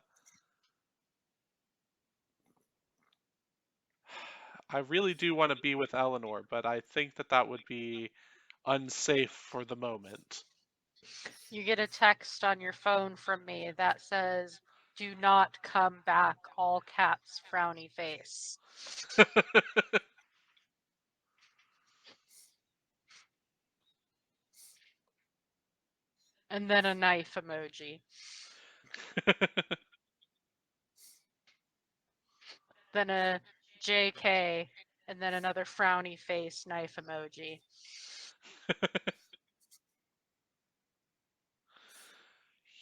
I really do want to be with Eleanor, but I think that that would be unsafe for the moment. You get a text on your phone from me that says, "Do not come back," all caps, frowny face. And then a knife emoji. Then a JK, and then another frowny face knife emoji.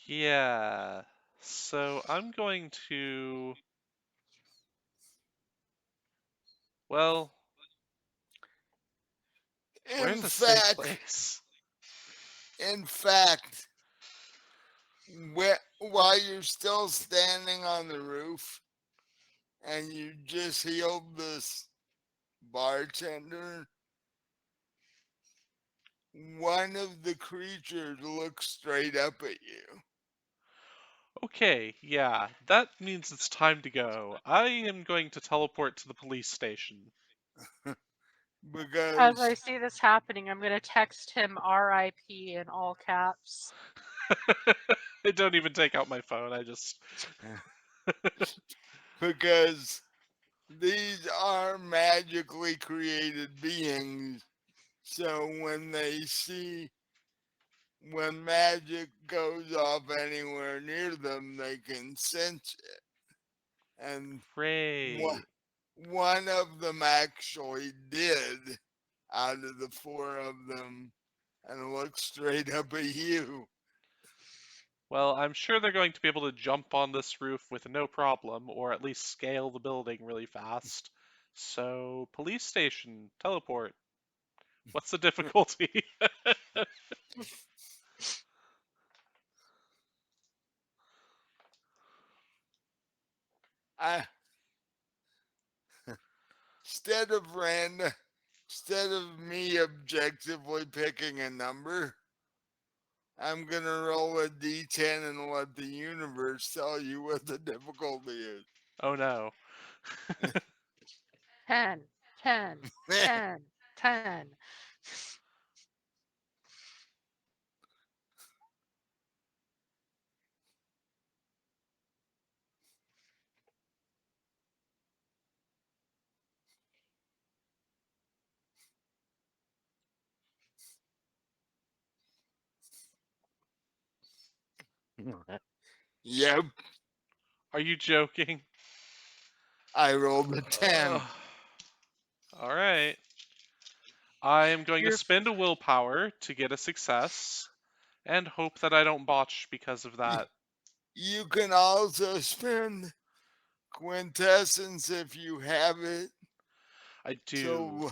Yeah. So I'm going to, well, in where's a safe fact, place? in fact, while you're still standing on the roof and you just healed this bartender, one of the creatures looks straight up at you Okay, yeah, that means it's time to go. I am going to teleport to the police station. As I because see this happening, I'm going to text him RIP in all caps. I don't even take out my phone, I just. because these are magically created beings. So when magic goes off anywhere near them, they can sense it. And one, Great. one of them actually did. out of the four of them and look straight up at you. Well, I'm sure they're going to be able to jump on this roof with no problem, or at least scale the building really fast. So, police station, teleport. What's the difficulty? I instead of random, instead of me objectively picking a number, I'm gonna roll a d10 and let the universe tell you what the difficulty Oh no. 10, 10, is. 10, 10. Yep, Are you joking? I rolled a 10. Alright. I am going to You're spend a willpower to get a success, and hope that I don't botch because of that. You can also spend quintessence if you have it. I do. So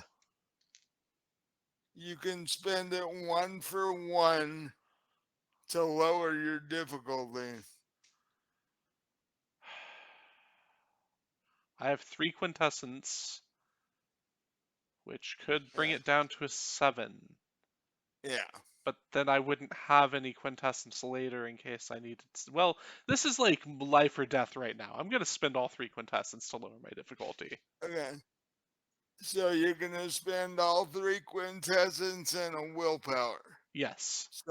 you can spend it 1 for 1 to lower your difficulty. I have 3 quintessence, which could bring Yeah. it down to a 7. Yeah. But then I wouldn't have any quintessence later in case I needed. Well, this is like life or death right now. I'm gonna spend all 3 quintessence to lower my difficulty. Okay. So you're gonna spend all 3 quintessence and a willpower. Yes.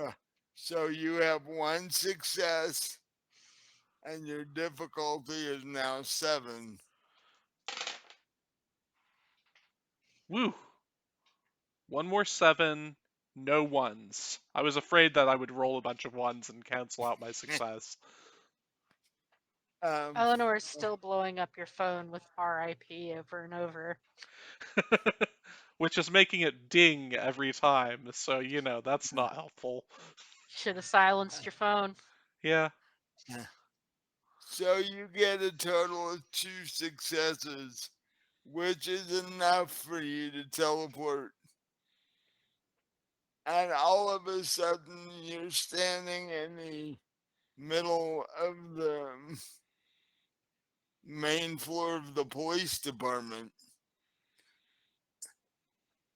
So you have 1 success and your difficulty is now 7. Woo! 1 more 7, no ones. I was afraid that I would roll a bunch of ones and cancel out my success. Eleanor is still blowing up your phone with RIP over and over. Which is making it ding every time, so that's not helpful. Should have silenced your phone. Yeah. So you get a total of 2 successes, which is enough for you to teleport. And all of a sudden, you're standing in the middle of the main floor of the police department.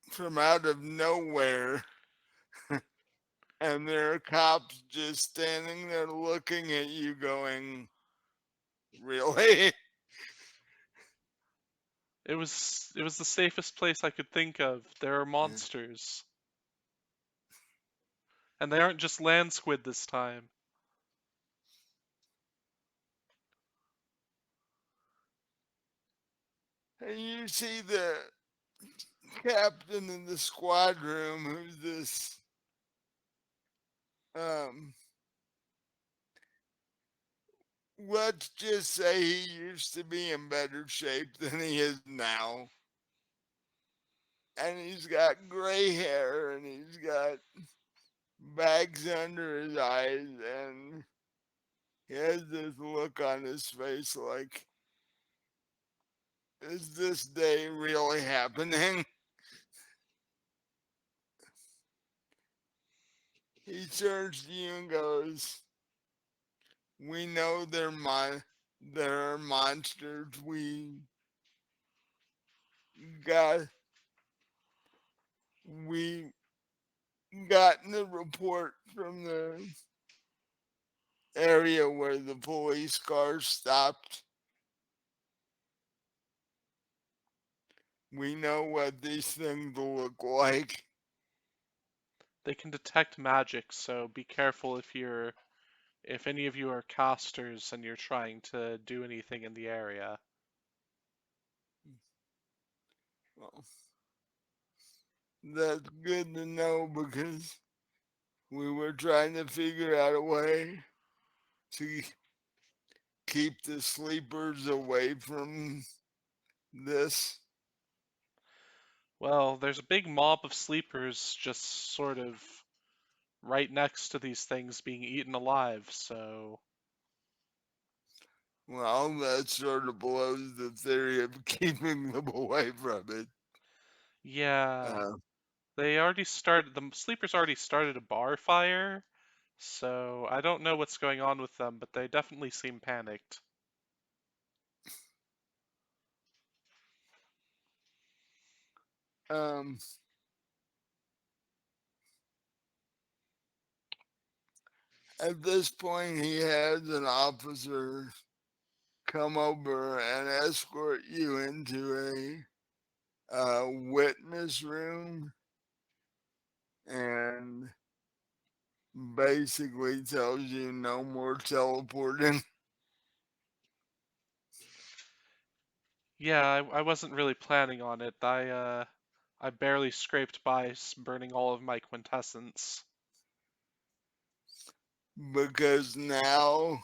From out of nowhere, and there are cops just standing there looking at you, going, "Really?" It was the safest place I could think of. There are monsters. And they aren't just land squid this time. And you see the captain in the squad room, who's this um let's just say he used to be in better shape than he is now. And he's got gray hair and he's got bags under his eyes, and he has this look on his face like, is this day really happening? He turns to you and goes, "We know there are monsters. Got we gotten the report from the area where the police car stopped. We know what these things look like." They can detect magic, so be careful if any of you are casters and you're trying to do anything in the area. Well, that's good to know because we were trying to figure out a way to keep the sleepers away from this. Well, there's a big mob of sleepers just sort of right next to these things being eaten alive, so Well, that sort of blows the theory of keeping them away from it. yeah. Uh, The sleepers already started a bar fire, so I don't know what's going on with them, but they definitely seem panicked. um, at this point, he has an officer come over and escort you into a witness room and basically tells you no more teleporting. Yeah, I wasn't really planning on it. I barely scraped by burning all of my quintessence. Because now,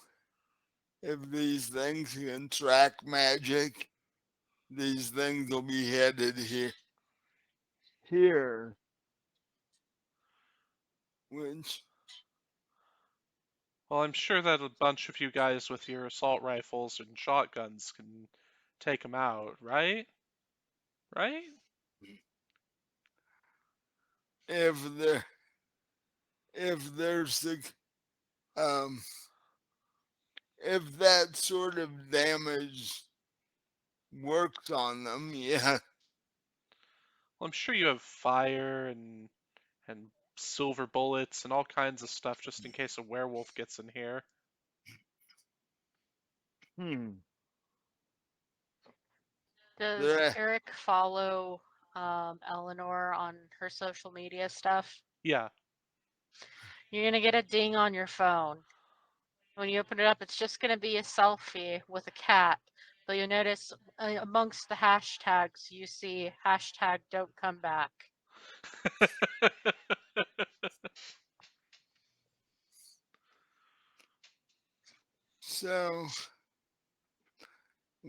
if these things can track magic, these things will be headed here, which Well, I'm sure that a bunch of you guys with your assault rifles and shotguns can take them out, right? Right? if there if there's the um if that sort of damage works on them, yeah. Well, I'm sure you have fire and silver bullets and all kinds of stuff just in case a werewolf gets in here. Hmm. Does There, Eric follow Eleanor on her social media stuff? Yeah. You're gonna get a ding on your phone. When you open it up, it's just gonna be a selfie with a cat. But you'll notice amongst the hashtags, you see hashtag don't come back. so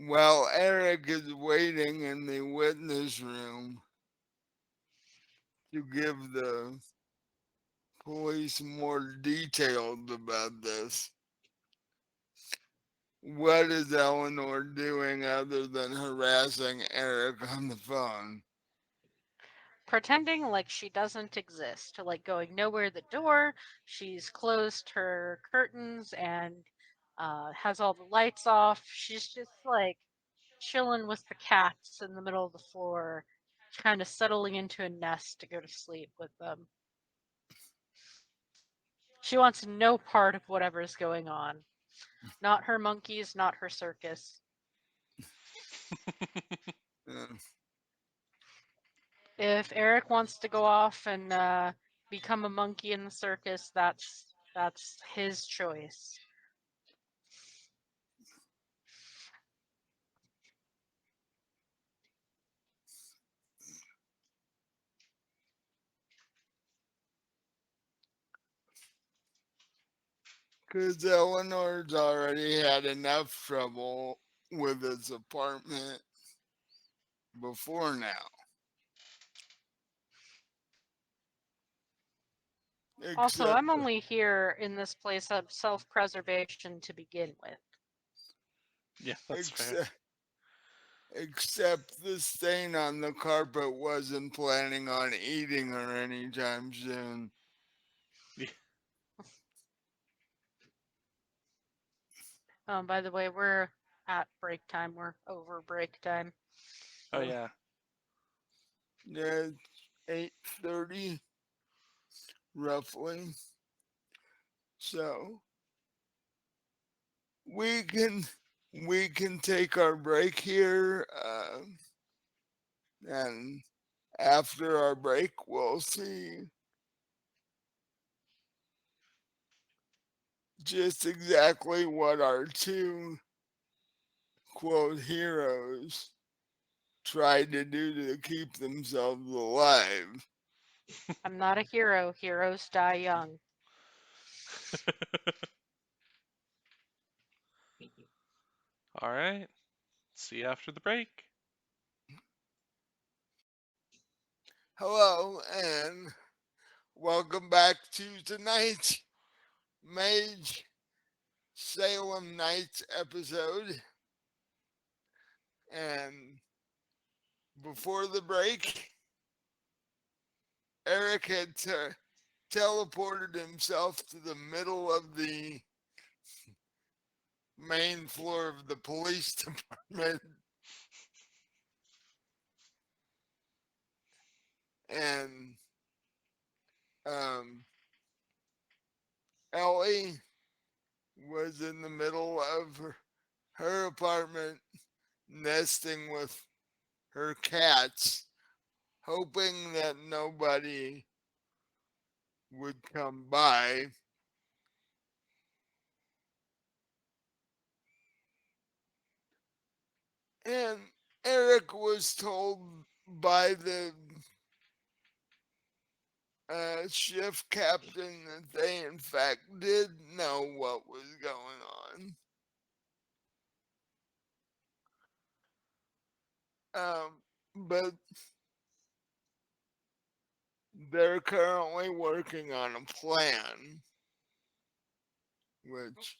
while Eric is waiting in the witness room to give the police more details about this, what is Eleanor doing other than harassing Eric on the phone? Pretending like she doesn't exist, like going nowhere the door. She's closed her curtains and has all the lights off. She's just like chilling with the cats in the middle of the floor, kind of settling into a nest to go to sleep with them. She wants no part of whatever's going on. Not her monkeys, not her circus. Uh, If Eric wants to go off and become a monkey in the circus, that's his choice. Because Eleanor's already had enough trouble with his apartment before now. Also, Except, I'm only here in this place of self-preservation to begin with. Yeah, that's fair. except, except the stain on the carpet wasn't planning on eating her anytime soon. Yeah. By the way, we're at break time. We're over break time. Oh Uh, yeah. yeah, 8:30 roughly. So we can we can take our break here, and after our break, we'll see just exactly what our two quote heroes tried to do to keep themselves alive. I'm not a hero. Heroes die young. All right. See you after the break. Hello and welcome back to tonight's Mage Salem Nights episode. And before the break, Eric had teleported himself to the middle of the main floor of the police department. And um, Ellie was in the middle of her apartment nesting with her cats, hoping that nobody would come by. And Eric was told by the shift captain that they, in fact, did know what was going on. But they're currently working on a plan, which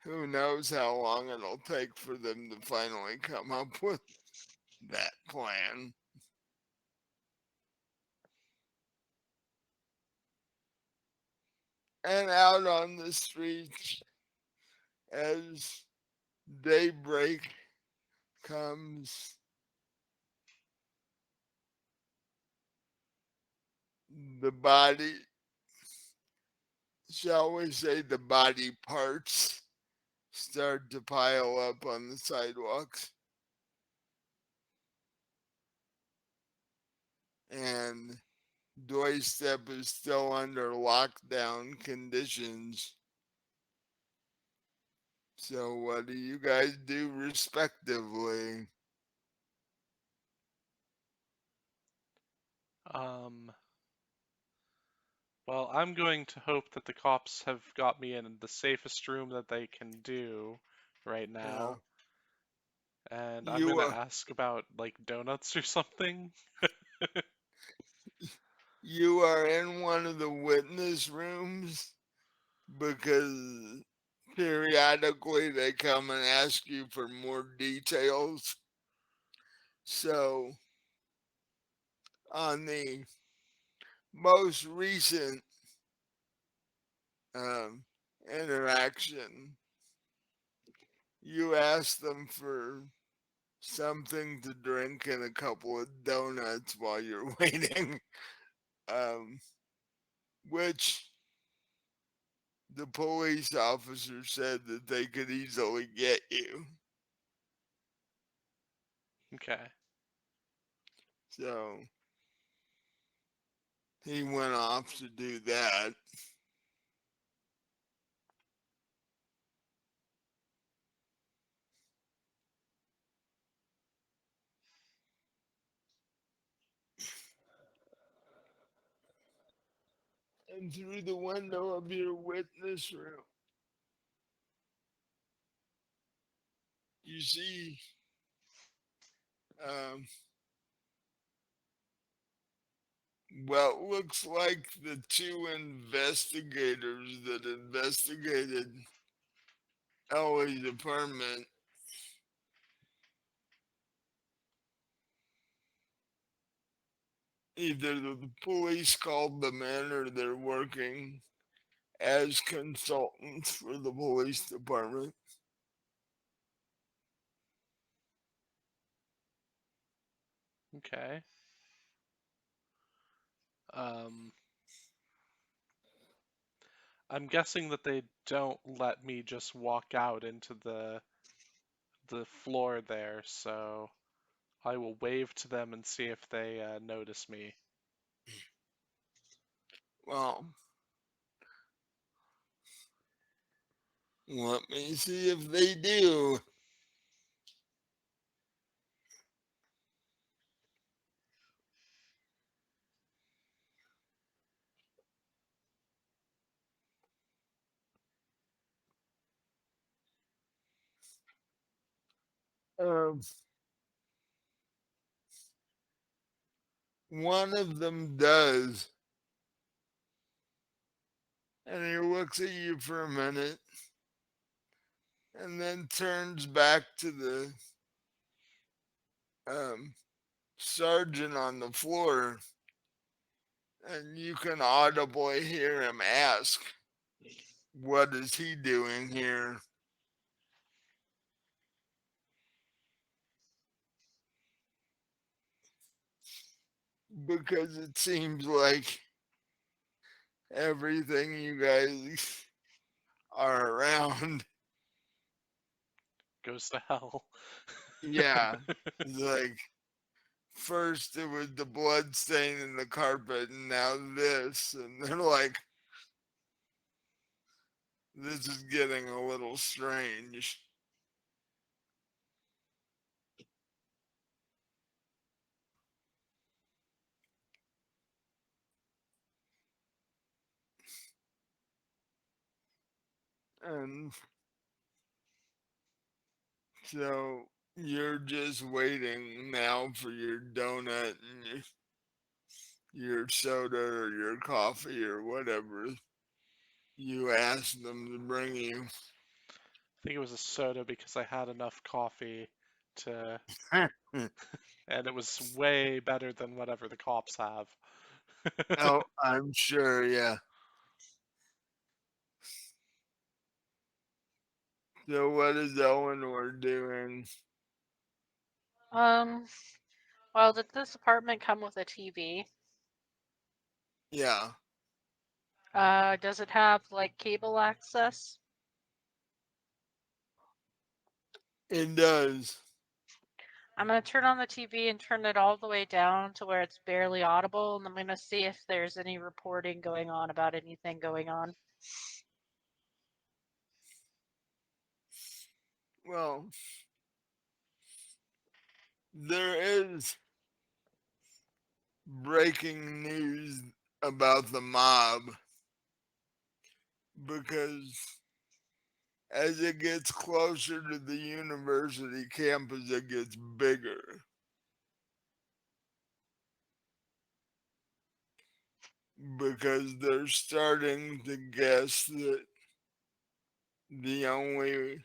who knows how long it'll take for them to finally come up with that plan. And out on the streets, as daybreak comes, the body, shall we say, the body parts start to pile up on the sidewalks. And Doystep is still under lockdown conditions. So what do you guys do respectively? Well, I'm going to hope that the cops have got me in the safest room that they can do right Uh, now. And I'm you gonna ask about like donuts or something. you are in one of the witness rooms because periodically they come and ask you for more details. So on the most recent um, interaction, you ask them for something to drink and a couple of donuts while you're waiting, um, which the police officer said that they could easily get you. Okay. So he went off to do that. And through the window of your witness room, you see um, what looks like the two investigators that investigated Ellie's apartment. Either the police called them in or they're working as consultants for the police department. Okay. Um, I'm guessing that they don't let me just walk out into the floor there, so I will wave to them and see if they notice me. Well, let me see if they do. Um, one of them does. And he looks at you for a minute and then turns back to the um, sergeant on the floor, and you can audibly hear him ask, "What is he doing here?" Because it seems like everything you guys are around, Goes to hell. yeah, it's like first it was the blood stain in the carpet, and now this, and they're like, this is getting a little strange. And so you're just waiting now for your donut and your soda or your coffee or whatever you asked them to bring you. I think it was a soda because I had enough coffee to, and it was way better than whatever the cops have. Oh, I'm sure, yeah. So what is Eleanor doing? Um, well, did this apartment come with a TV? Yeah, Does it have like cable access? it does. I'm gonna turn on the TV and turn it all the way down to where it's barely audible, and I'm gonna see if there's any reporting going on about anything going on. Well, there is breaking news about the mob because as it gets closer to the university campus, it gets bigger. Because they're starting to guess that the only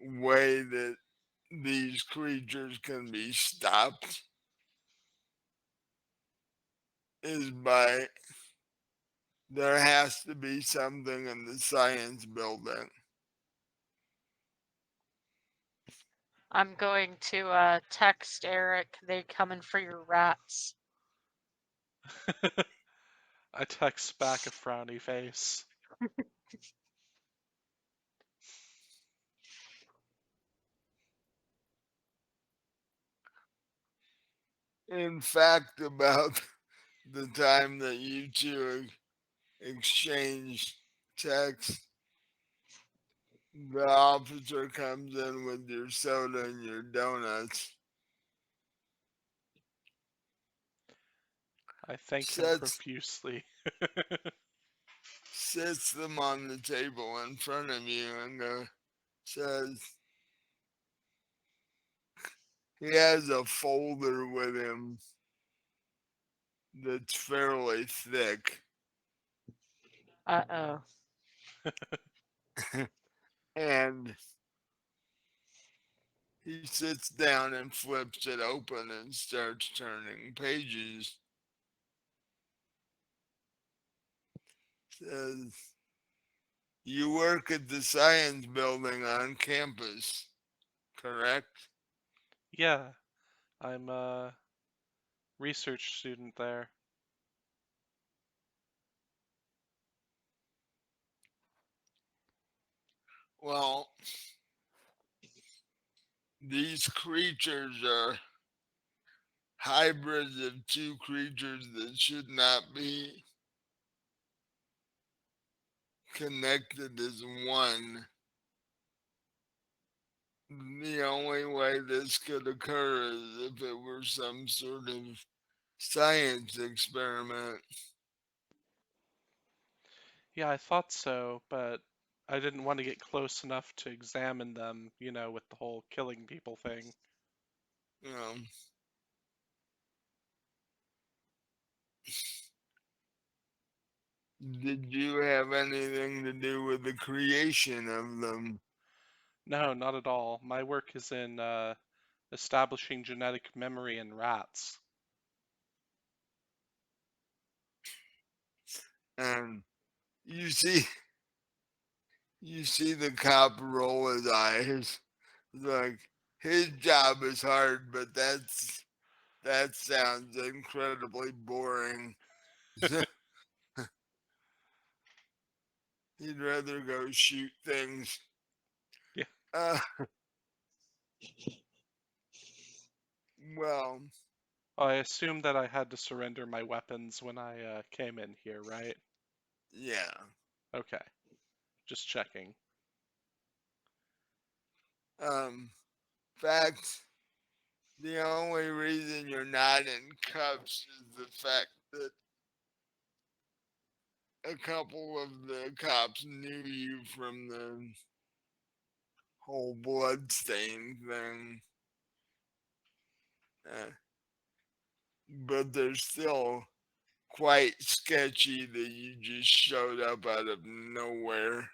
way that these creatures can be stopped is by there has to be something in the science building. I'm going to text Eric. They coming for your rats. I text back a frowny face. In fact, about the time that you two exchange texts, the officer comes in with your soda and your donuts, I thank him sets profusely. sits them on the table in front of you and says he has a folder with him that's fairly thick. Uh-oh. And he sits down and flips it open and starts turning pages. Says, "You work at the science building on campus, correct?" Yeah, I'm a research student there. Well, these creatures are hybrids of two creatures that should not be connected as one. The only way this could occur is if it were some sort of science experiment. Yeah, I thought so, but I didn't want to get close enough to examine them, with the whole killing people thing. You know, Did you have anything to do with the creation of them? No, not at all. My work is in establishing genetic memory in rats. And you see, you see the cop roll his eyes. Like his job is hard, but that sounds incredibly boring. He'd rather go shoot things. Yeah. Uh, well, I assume that I had to surrender my weapons when I came in here, right? yeah. Okay, just checking. Fact, the only reason you're not in cuffs is the fact that a couple of the cops knew you from the whole blood stain thing. Uh, but they're still quite sketchy that you just showed up out of nowhere.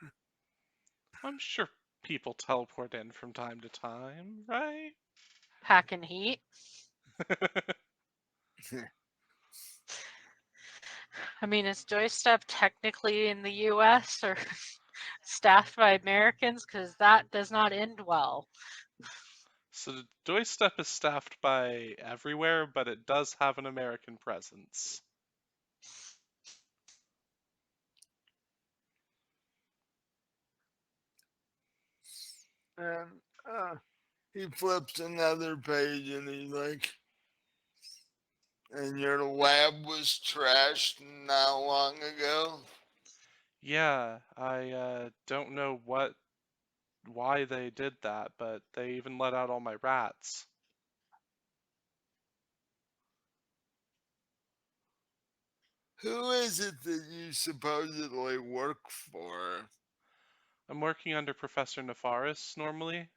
I'm sure people teleport in from time to time, right? Packing heat. I mean, is Doystep technically in the US or staffed by Americans? Because that does not end well. So Doystep is staffed by everywhere, but it does have an American presence. And he flips another page and he's like, and your lab was trashed not long ago? Yeah, I don't know why they did that, but they even let out all my rats. Who is it that you supposedly work for? I'm working under Professor Nefaris normally.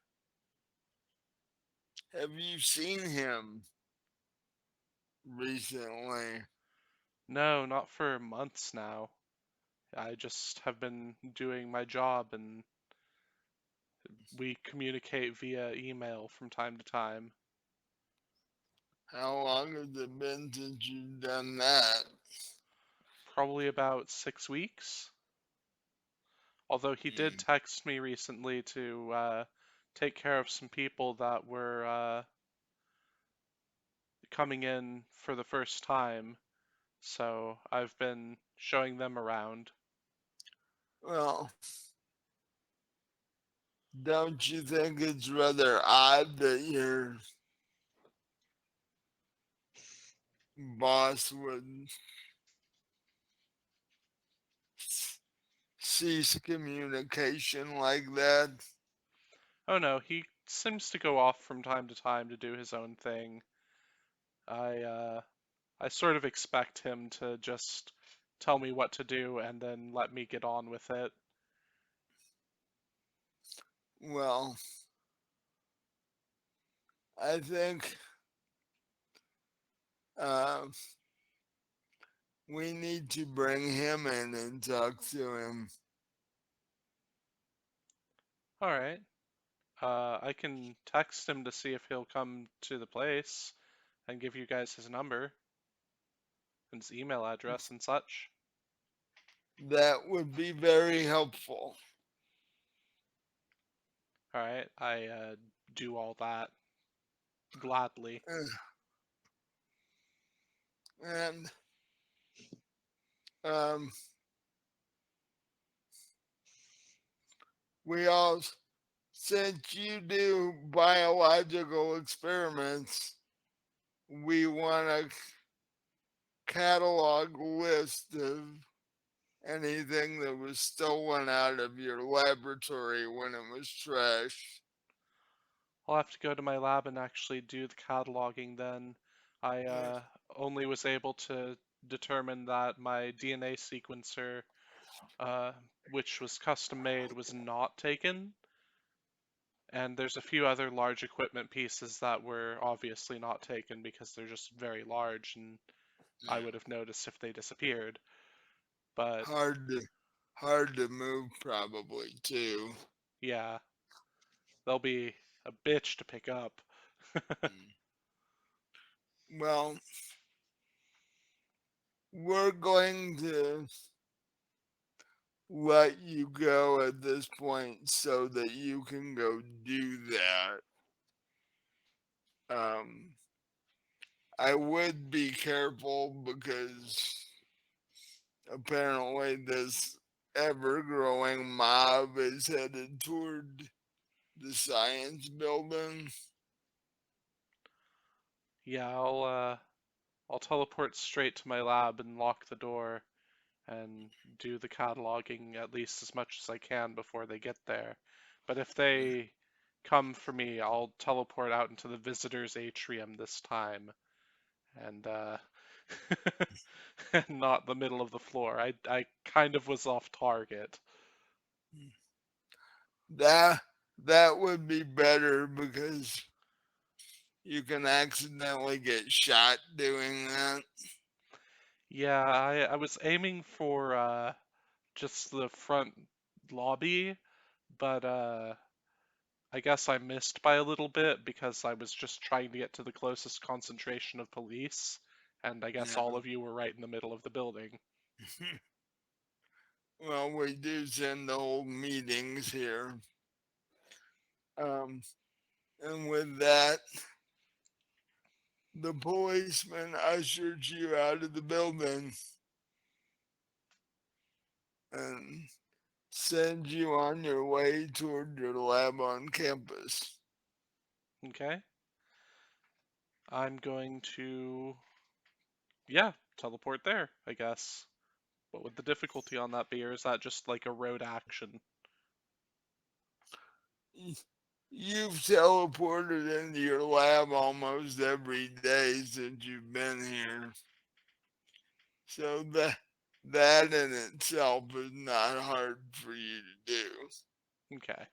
Have you seen him recently? No, not for months now. I just have been doing my job and we communicate via email from time to time. How long has it been since you've done that? Probably about 6 weeks. Although he did Hmm. text me recently to take care of some people that were coming in for the first time, so I've been showing them around. Well, don't you think it's rather odd that your boss would cease communication like that? Oh no, he seems to go off from time to time to do his own thing. I I sort of expect him to just tell me what to do and then let me get on with it. Well, I think uh, we need to bring him in and talk to him. All right. I can text him to see if he'll come to the place and give you guys his number and his email address and such. That would be very helpful. All right, I do all that gladly. And um, we all, since you do biological experiments, we want a catalog list of anything that was stolen out of your laboratory when it was trash. I'll have to go to my lab and actually do the cataloging then. I only was able to determine that my DNA sequencer, uh, which was custom made, was not taken. And there's a few other large equipment pieces that were obviously not taken because they're just very large and I would have noticed if they disappeared. but hard to move probably too. yeah, they'll be a bitch to pick up. Well, we're going to let you go at this point so that you can go do that. I would be careful because apparently this ever-growing mob is headed toward the science building. Yeah, I'll teleport straight to my lab and lock the door and do the cataloging at least as much as I can before they get there. But if they come for me, I'll teleport out into the visitors' atrium this time, and and not the middle of the floor. I kind of was off target. That that would be better because you can accidentally get shot doing that. Yeah, I was aiming for just the front lobby, but I guess I missed by a little bit because I was just trying to get to the closest concentration of police, and I guess all Yeah. of you were right in the middle of the building. Well, we do send the whole meetings here. Um, and with that, the policeman ushered you out of the building and send you on your way toward your lab on campus. Okay? I'm going to, yeah, teleport there, I guess. What would the difficulty on that be, or is that just like a road action? You've teleported into your lab almost every day since you've been here. So that in itself is not hard for you to do. Okay.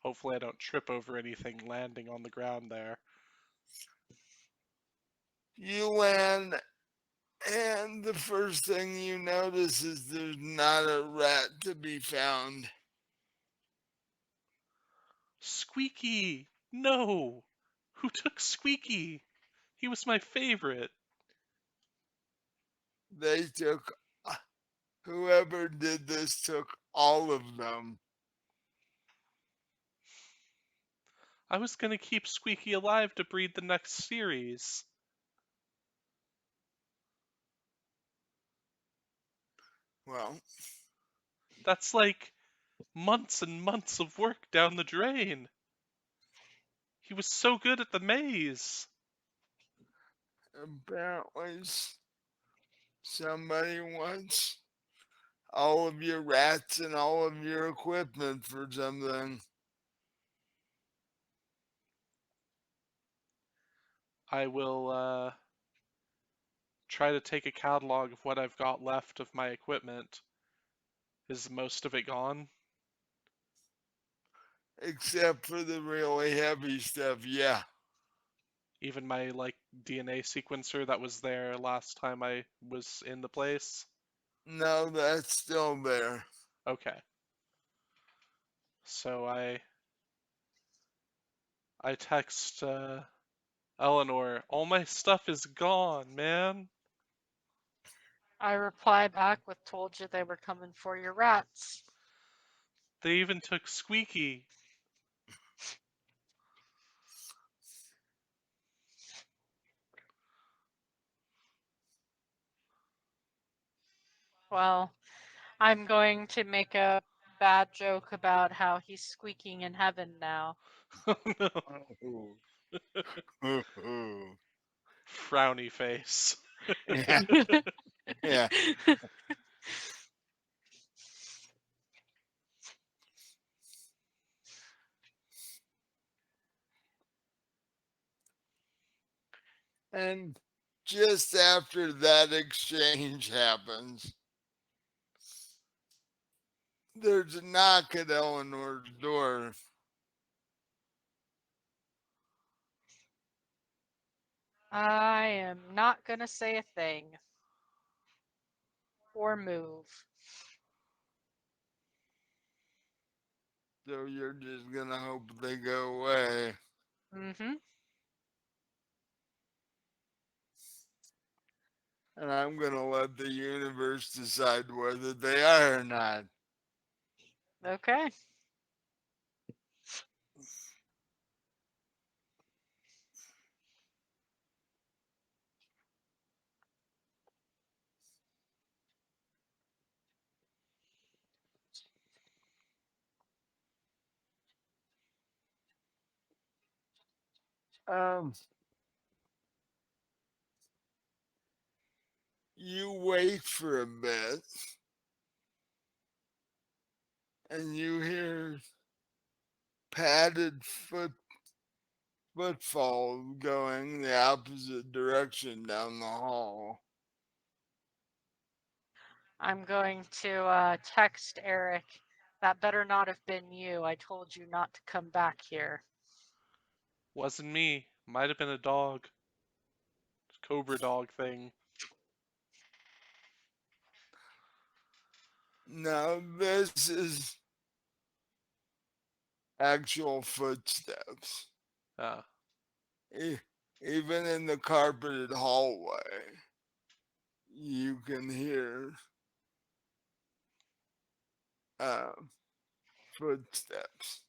Hopefully I don't trip over anything landing on the ground there. You land, and the first thing you notice is there's not a rat to be found. Squeaky! No! Who took Squeaky? He was my favorite. They took, whoever did this took all of them. I was gonna keep Squeaky alive to breed the next series. Well, That's like months and months of work down the drain. He was so good at the maze. apparently somebody wants all of your rats and all of your equipment for something. I will try to take a catalog of what I've got left of my equipment. Is most of it gone? Except for the really heavy stuff, yeah. Even my like DNA sequencer that was there last time I was in the place? No, that's still there. Okay. So I text Eleanor, all my stuff is gone, man. I reply back with told you they were coming for your rats. They even took Squeaky. Well, I'm going to make a bad joke about how he's squeaking in heaven now. Oh no. Oh. Frowny face. Yeah, yeah. And just after that exchange happens, there's a knock at Eleanor's door. I am not gonna say a thing or move. So you're just gonna hope they go away. Mm-hmm. And I'm gonna let the universe decide whether they are or not. Okay. Um, you wait for a bit and you hear padded footfalls going the opposite direction down the hall. I'm going to text Eric. That better not have been you. I told you not to come back here. Wasn't me. Might have been a dog. Cobra dog thing. Now this is actual footsteps. Ah. Even in the carpeted hallway, you can hear uh, footsteps.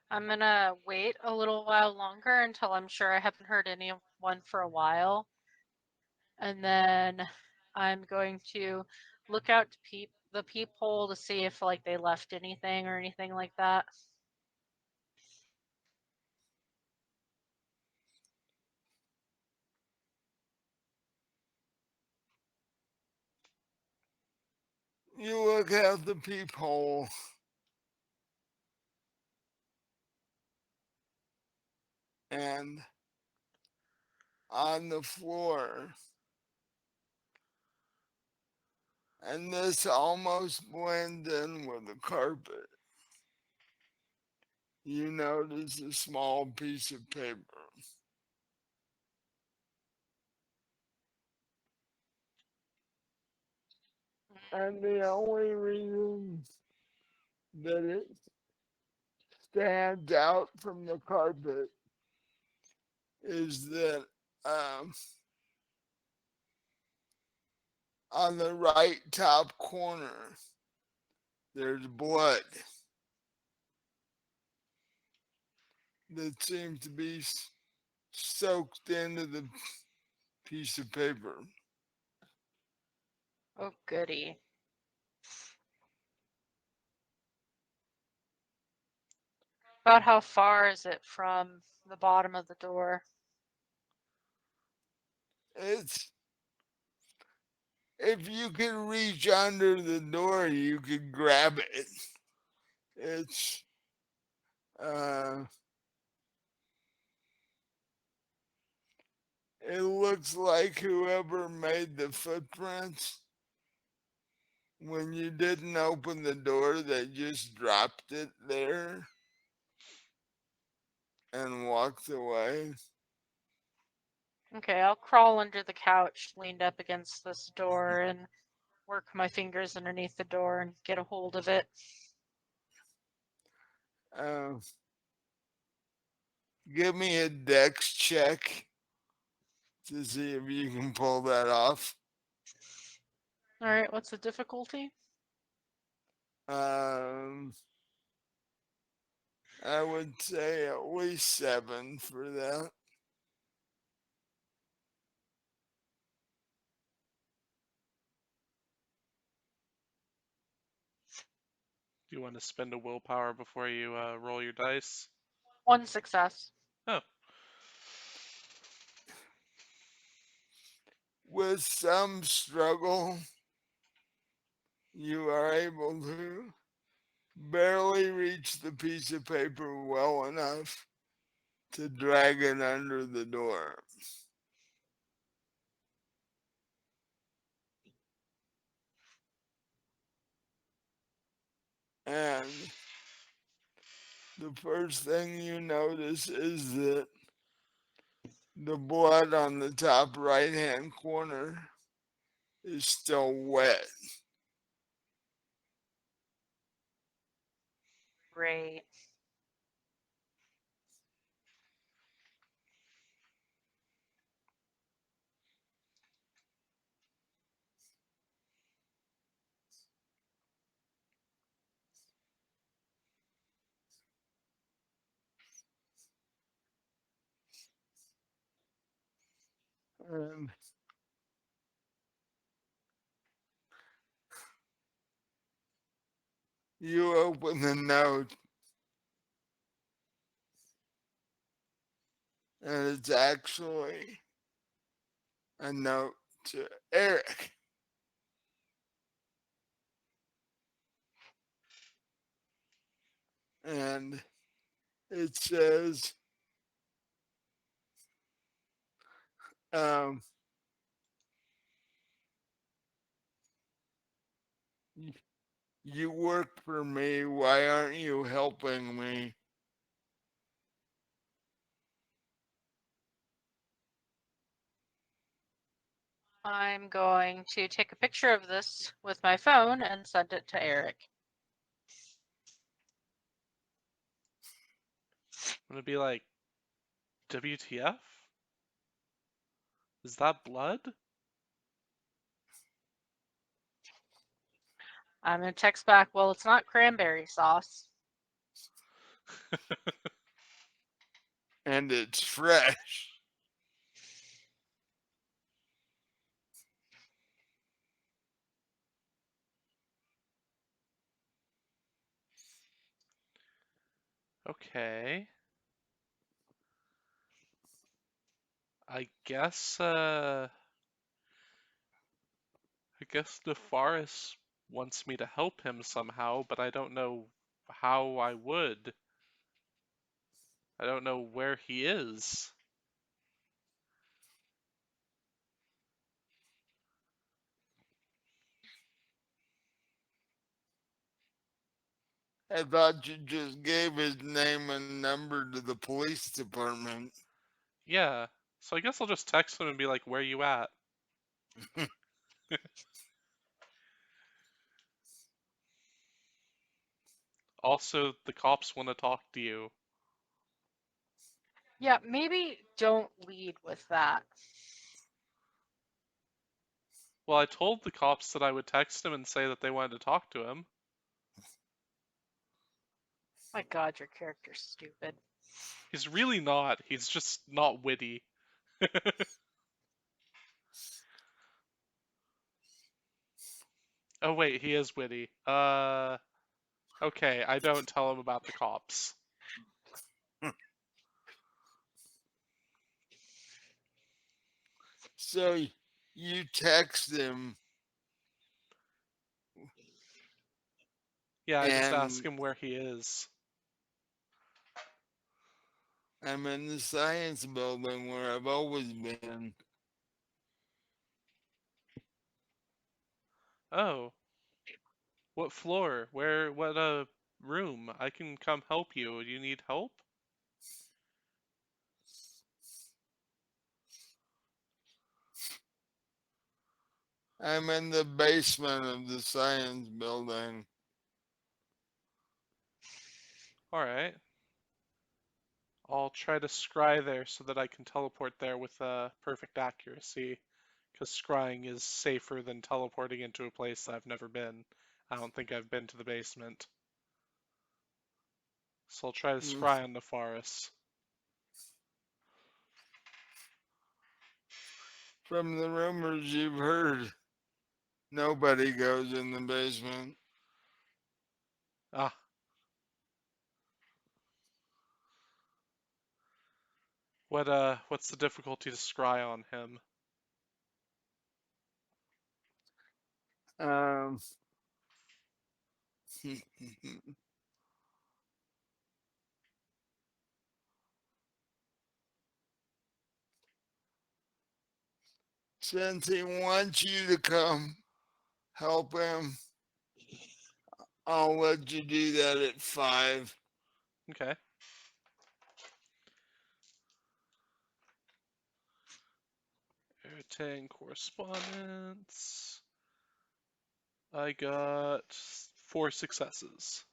I'm gonna wait a little while longer until I'm sure I haven't heard anyone for a while. And then I'm going to look out to the peephole to see if like they left anything or anything like that. You look out the peephole and on the floor, and this almost blends in with the carpet. You notice a small piece of paper. And the only reason that it stands out from the carpet is that um, on the right top corner, there's blood that seems to be soaked into the piece of paper. Oh, goody. About how far is it from the bottom of the door? It's if you can reach under the door, you can grab it. It's uh, it looks like whoever made the footprints, when you didn't open the door, they just dropped it there and walked away. Okay, I'll crawl under the couch, leaned up against this door, and work my fingers underneath the door and get a hold of it. Uh, Give me a dex check to see if you can pull that off. All right, what's the difficulty? Um, I would say at least 7 for that. Do you want to spend a willpower before you roll your dice? One success. Oh. With some struggle, you are able to barely reach the piece of paper well enough to drag it under the door. And the first thing you notice is that the blood on the top right hand corner is still wet. Great. And you open the note, and it's actually a note to Eric. And it says, um, you work for me, why aren't you helping me? I'm going to take a picture of this with my phone and send it to Eric. I'm gonna be like, WTF? Is that blood? I'm going to text back, well, it's not cranberry sauce. And it's fresh. Okay. I guess DeForest wants me to help him somehow, but I don't know how I would. I don't know where he is. I thought you just gave his name and number to the police department. Yeah, so I guess I'll just text him and be like, where you at? Also, the cops want to talk to you. Yeah, maybe don't lead with that. Well, I told the cops that I would text him and say that they wanted to talk to him. My God, your character's stupid. He's really not. He's just not witty. Oh wait, he is witty. Okay, I don't tell him about the cops. So you text him Yeah, I just ask and him where he is. I'm in the science building where I've always been. Oh, what floor? What room? I can come help you. Do you need help? I'm in the basement of the science building. Alright. I'll try to scry there so that I can teleport there with perfect accuracy. Because scrying is safer than teleporting into a place I've never been. I don't think I've been to the basement. So I'll try to Mm. scry on the forest. From the rumors you've heard, nobody goes in the basement. Ah. What's the difficulty to scry on him? Um, since he wants you to come help him, I'll let you do that at 5. Okay. 10 correspondence. I got 4 successes.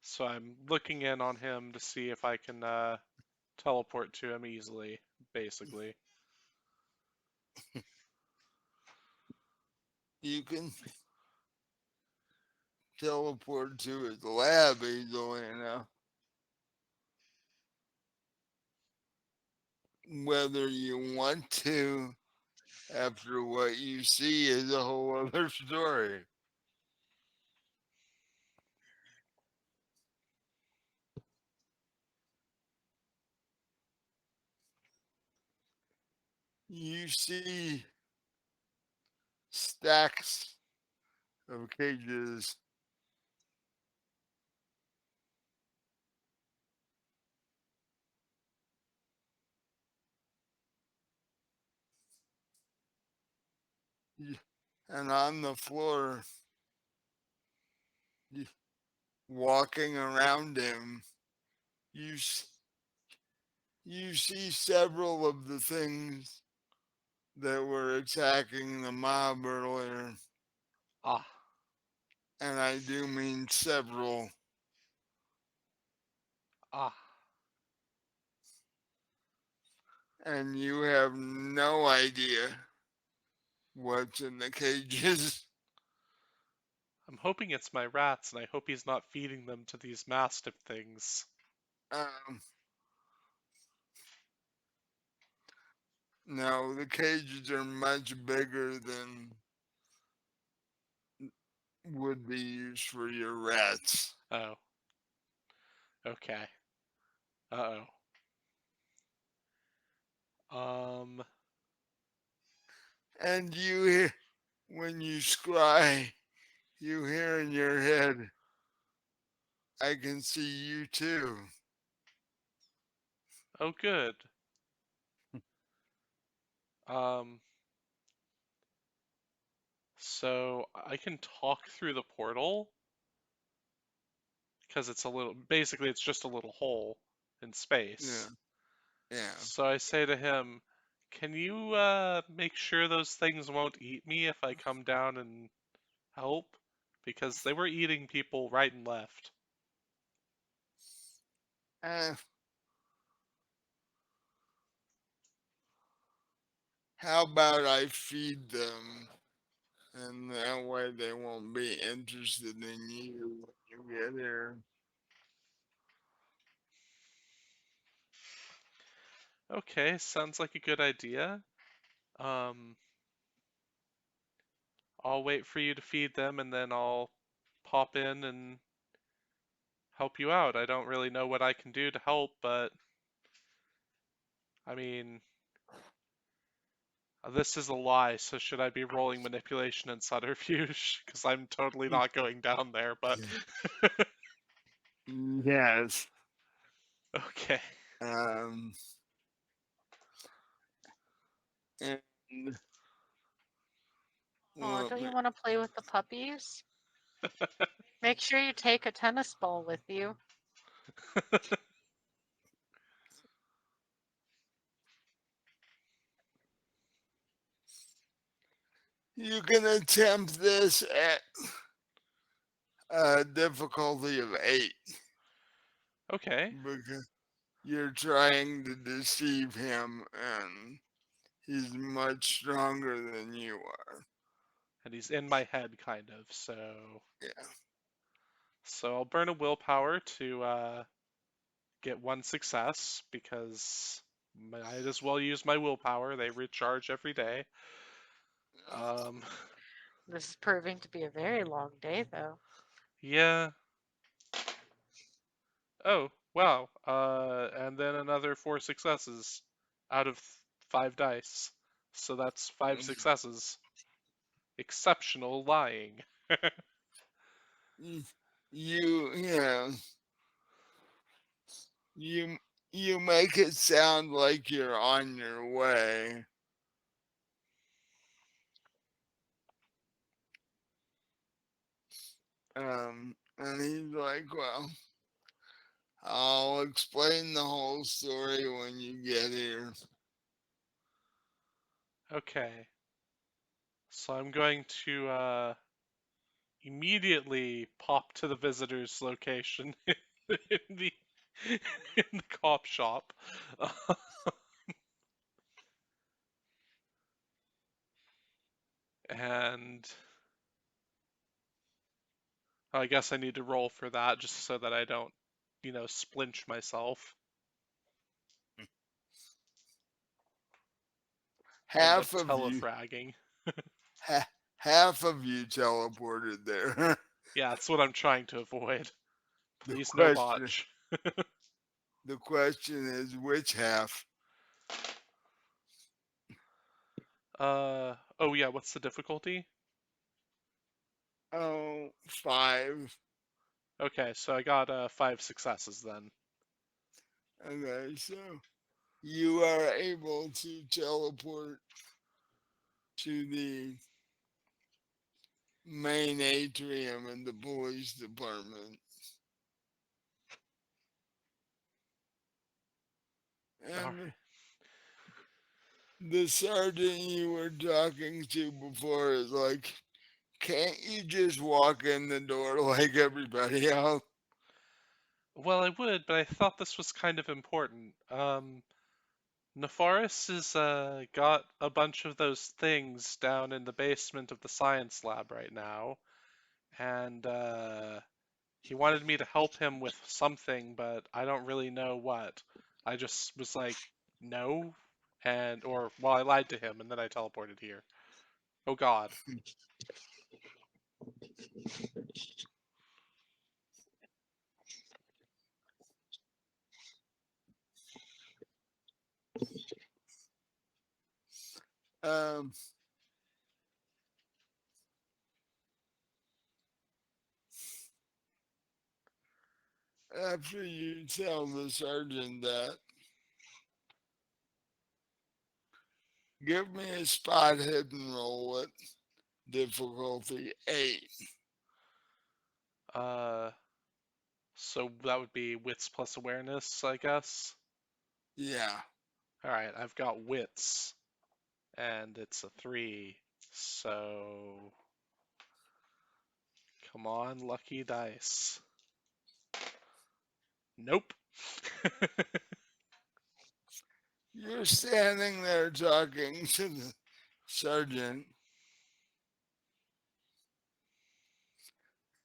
So I'm looking in on him to see if I can teleport to him easily, basically. You can teleport to his lab easily enough. Whether you want to after what you see is a whole other story. You see stacks of cages and on the floor, walking around him, you you see several of the things that were attacking the mob earlier, Ah, and I do mean several. ah. And you have no idea what's in the cages. I'm hoping it's my rats, and I hope he's not feeding them to these mastiff things. Um, no, the cages are much bigger than would be used for your rats. Oh. Okay. Uh-oh. And you hear, when you scry, you hear in your head, I can see you too. Oh, good. Um, so I can talk through the portal because it's a little, basically it's just a little hole in Yeah, space. yeah. So I say to him, can you make sure those things won't eat me if I come down and help? Because they were eating people right and left. Uh, how about I feed them, and that way they won't be interested in you when you get here. Okay, sounds like a good idea. Um, I'll wait for you to feed them and then I'll pop in and help you out. I don't really know what I can do to help, but I mean, this is a lie, so should I be rolling manipulation and subterfuge? Because I'm totally not going down there, but Yes. okay. Um, and Oh, let don't me, you want to play with the puppies? Make sure you take a tennis ball with you. you can attempt this at a difficulty of 8 Okay, because you're trying to deceive him and he's much stronger than you are. and he's in my head, kind of, so... Yeah. So I'll burn a willpower to get 1 success, because might as well use my willpower. They recharge every day. Um, This is proving to be a very long day, though. yeah. Oh, wow. And then another 4 successes out of 5 dice. So that's 5 successes. Exceptional lying. You you you make it sound like you're on your way. And he's like, well, I'll explain the whole story when you get here. Okay. So I'm going to immediately pop to the visitor's location in the in the cop shop. And I guess I need to roll for that just so that I don't, splinch myself. End up Half of you, telefragging. half of you teleported there. Yeah, that's what I'm trying to avoid. the Please no question, botch. the question is which half? Oh yeah, what's the difficulty? Oh, 5. Okay, so I got 5 successes then. Okay, so you are able to teleport to the main atrium in the police department. Alright. And the sergeant you were talking to before is like, can't you just walk in the door like everybody else? Well, I would, but I thought this was kind of important. Nefaris has got a bunch of those things down in the basement of the science lab right now, and he wanted me to help him with something, but I don't really know what. I just was like, no, well, I lied to him, and then I teleported here. Oh God. Um, After you tell the sergeant that, give me a spot hidden roll at difficulty 8. Uh, so that would be wits plus awareness, I guess. Yeah. All right, I've got wits, and it's a 3. So come on, lucky dice. Nope. You're standing there talking to the sergeant,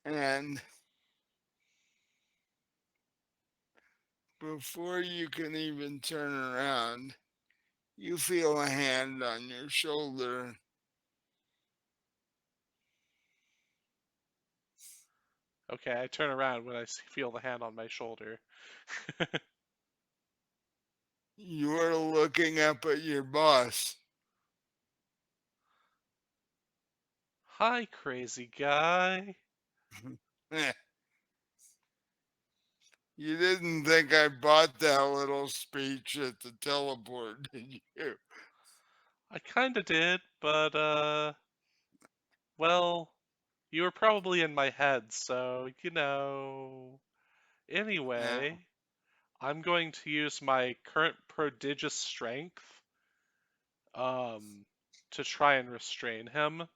and before you can even turn around, you feel a hand on your shoulder. Okay, I turn around when I feel the hand on my shoulder. You're looking up at your boss. Hi, crazy guy. You didn't think I bought that little speech at the teleport, did you? I kinda did, but, well, you were probably in my head, so, Yeah. Anyway, I'm going to use my current prodigious strength, um, to try and restrain him.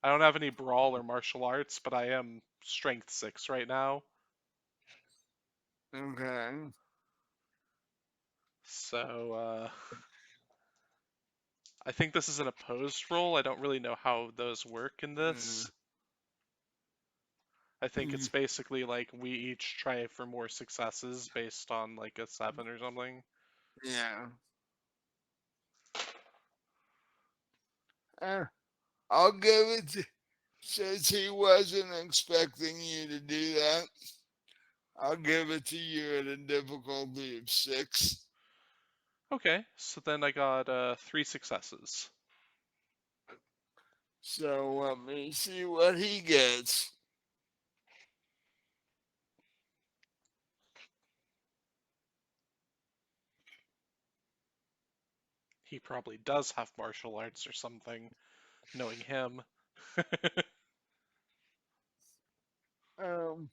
I don't have any brawl or martial arts, but I am strength 6 right now. Okay. So, I think this is an opposed roll. I don't really know how those work in Uh, this. I think it's you- basically like we each try for more successes based on like a 7 or something. yeah. Uh, I'll give it to, since he wasn't expecting you to do that, I'll give it to you at a difficulty of 6. Okay, so then I got 3 successes. So let me see what he gets. He probably does have martial arts or something, knowing him. Um,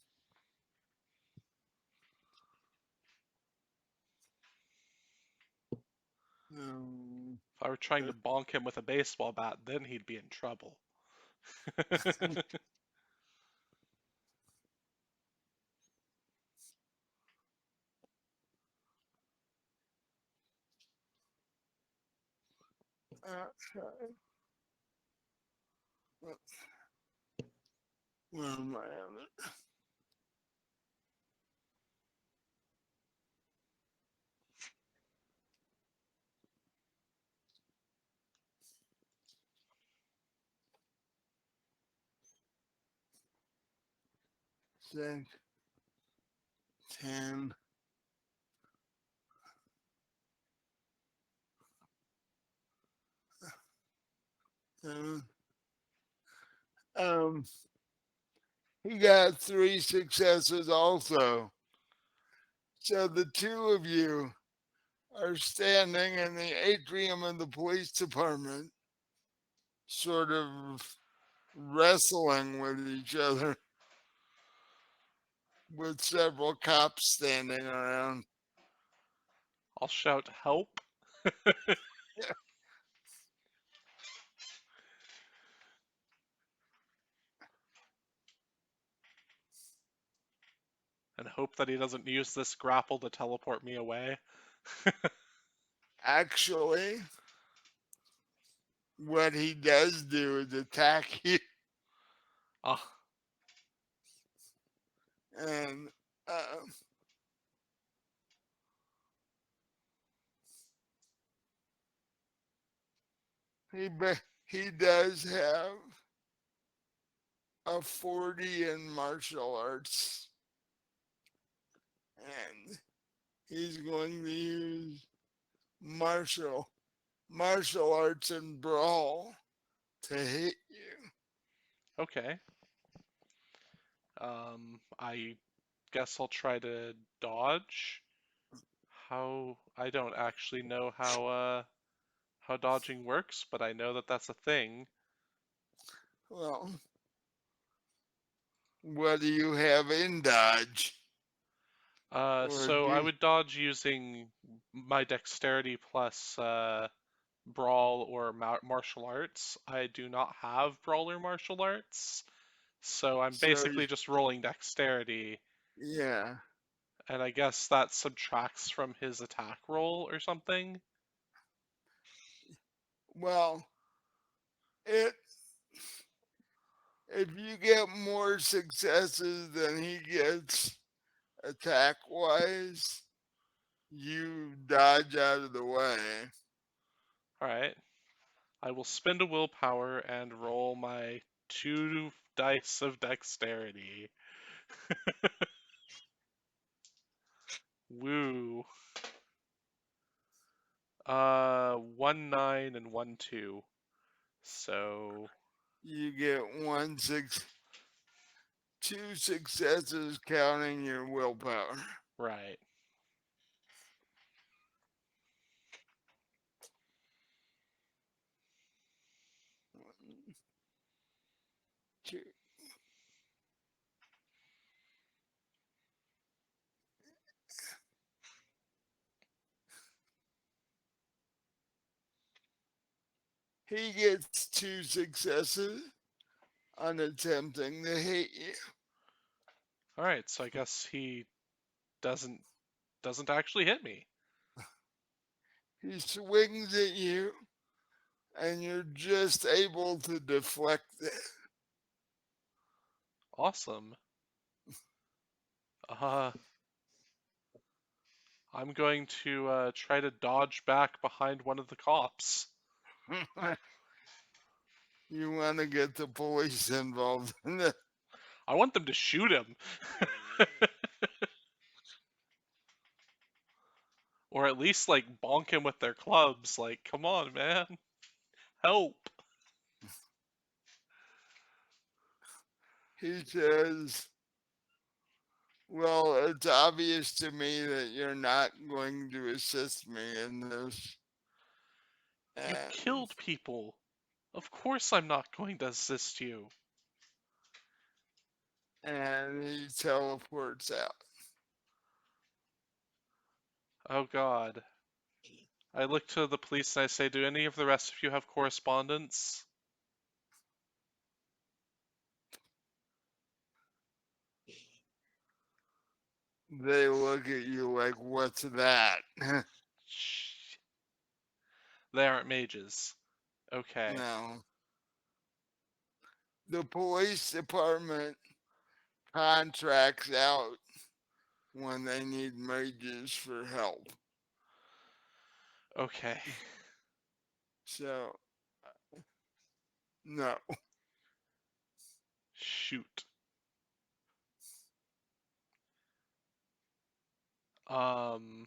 If I were trying to bonk him with a baseball bat, then he'd be in trouble. outside. Where am I at it? Six, 10, 7. He got 3 successes also. So the two of you are standing in the atrium of the police department, sort of wrestling with each other, with several cops standing around. I'll shout, "Help!" and hope that he doesn't use this grapple to teleport me away. Actually, what he does do is attack you, Ah, and he does have a 40 in martial arts, and he's going to use martial arts and brawl to hit you. okay. I guess I'll try to dodge. I don't actually know how dodging works, but I know that that's a thing. Well, what do you have in dodge? Or So I do would dodge using my dexterity plus brawl or martial arts. I do not have brawl or martial arts, so I'm so? basically just rolling dexterity, Yeah. and I guess that subtracts from his attack roll or something. Well, it if you get more successes than he gets attack wise, you dodge out of the way. Alright. I will spend a willpower and roll my 2 dice of dexterity. Woo. 1 9 and 1 2. So, You get 2 successes counting your willpower. right. Two. He gets 2 successes on attempting to hit you. Alright, so I guess he doesn't actually hit me. He swings at you, and you're just able to deflect it. Awesome. I'm going to try to dodge back behind one of the cops. You want to get the police involved in it. I want them to shoot him. Or at least like bonk him with their clubs. Like, come on, man. Help. He says, well, it's obvious to me that you're not going to assist me in this. You And, killed people. Of course I'm not going to assist you. and he teleports out. Oh god. I look to the police and I say, do any of the rest of you have correspondence? They look at you like, what's that? Shh. They aren't mages. Okay. No. The police department contracts out when they need mages for help. Okay. So, no. Shoot. Um,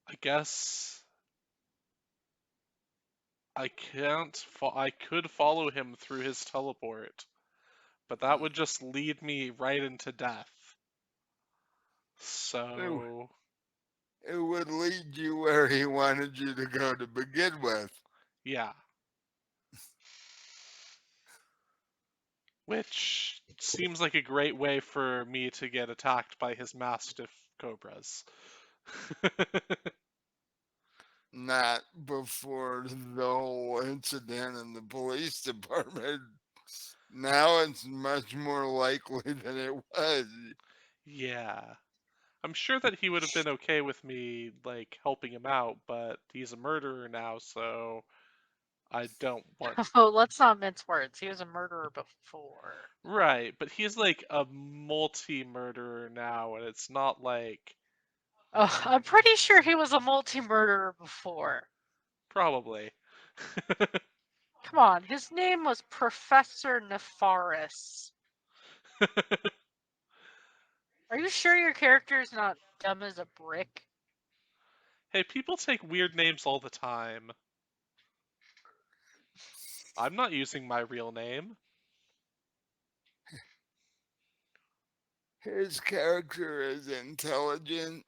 I guess I can't. I could follow him through his teleport, but that would just lead me right into death. It, So, it would lead you where he wanted you to go to begin with. yeah. Which seems like a great way for me to get attacked by his mastiff cobras. Not before the whole incident in the police department. Now it's much more likely than it was. Yeah. I'm sure that he would have been okay with me, like, helping him out, but he's a murderer now, so I don't want. Oh, let's not mince words. He was a murderer before. Right, but he's like a multi-murderer now, and it's not like. Oh, I'm pretty sure he was a multi-murderer before. Probably. Come on, his name was Professor Nefaris. Are you sure your character is not dumb as a brick? Hey, people take weird names all the time. I'm not using my real name. His character is intelligent.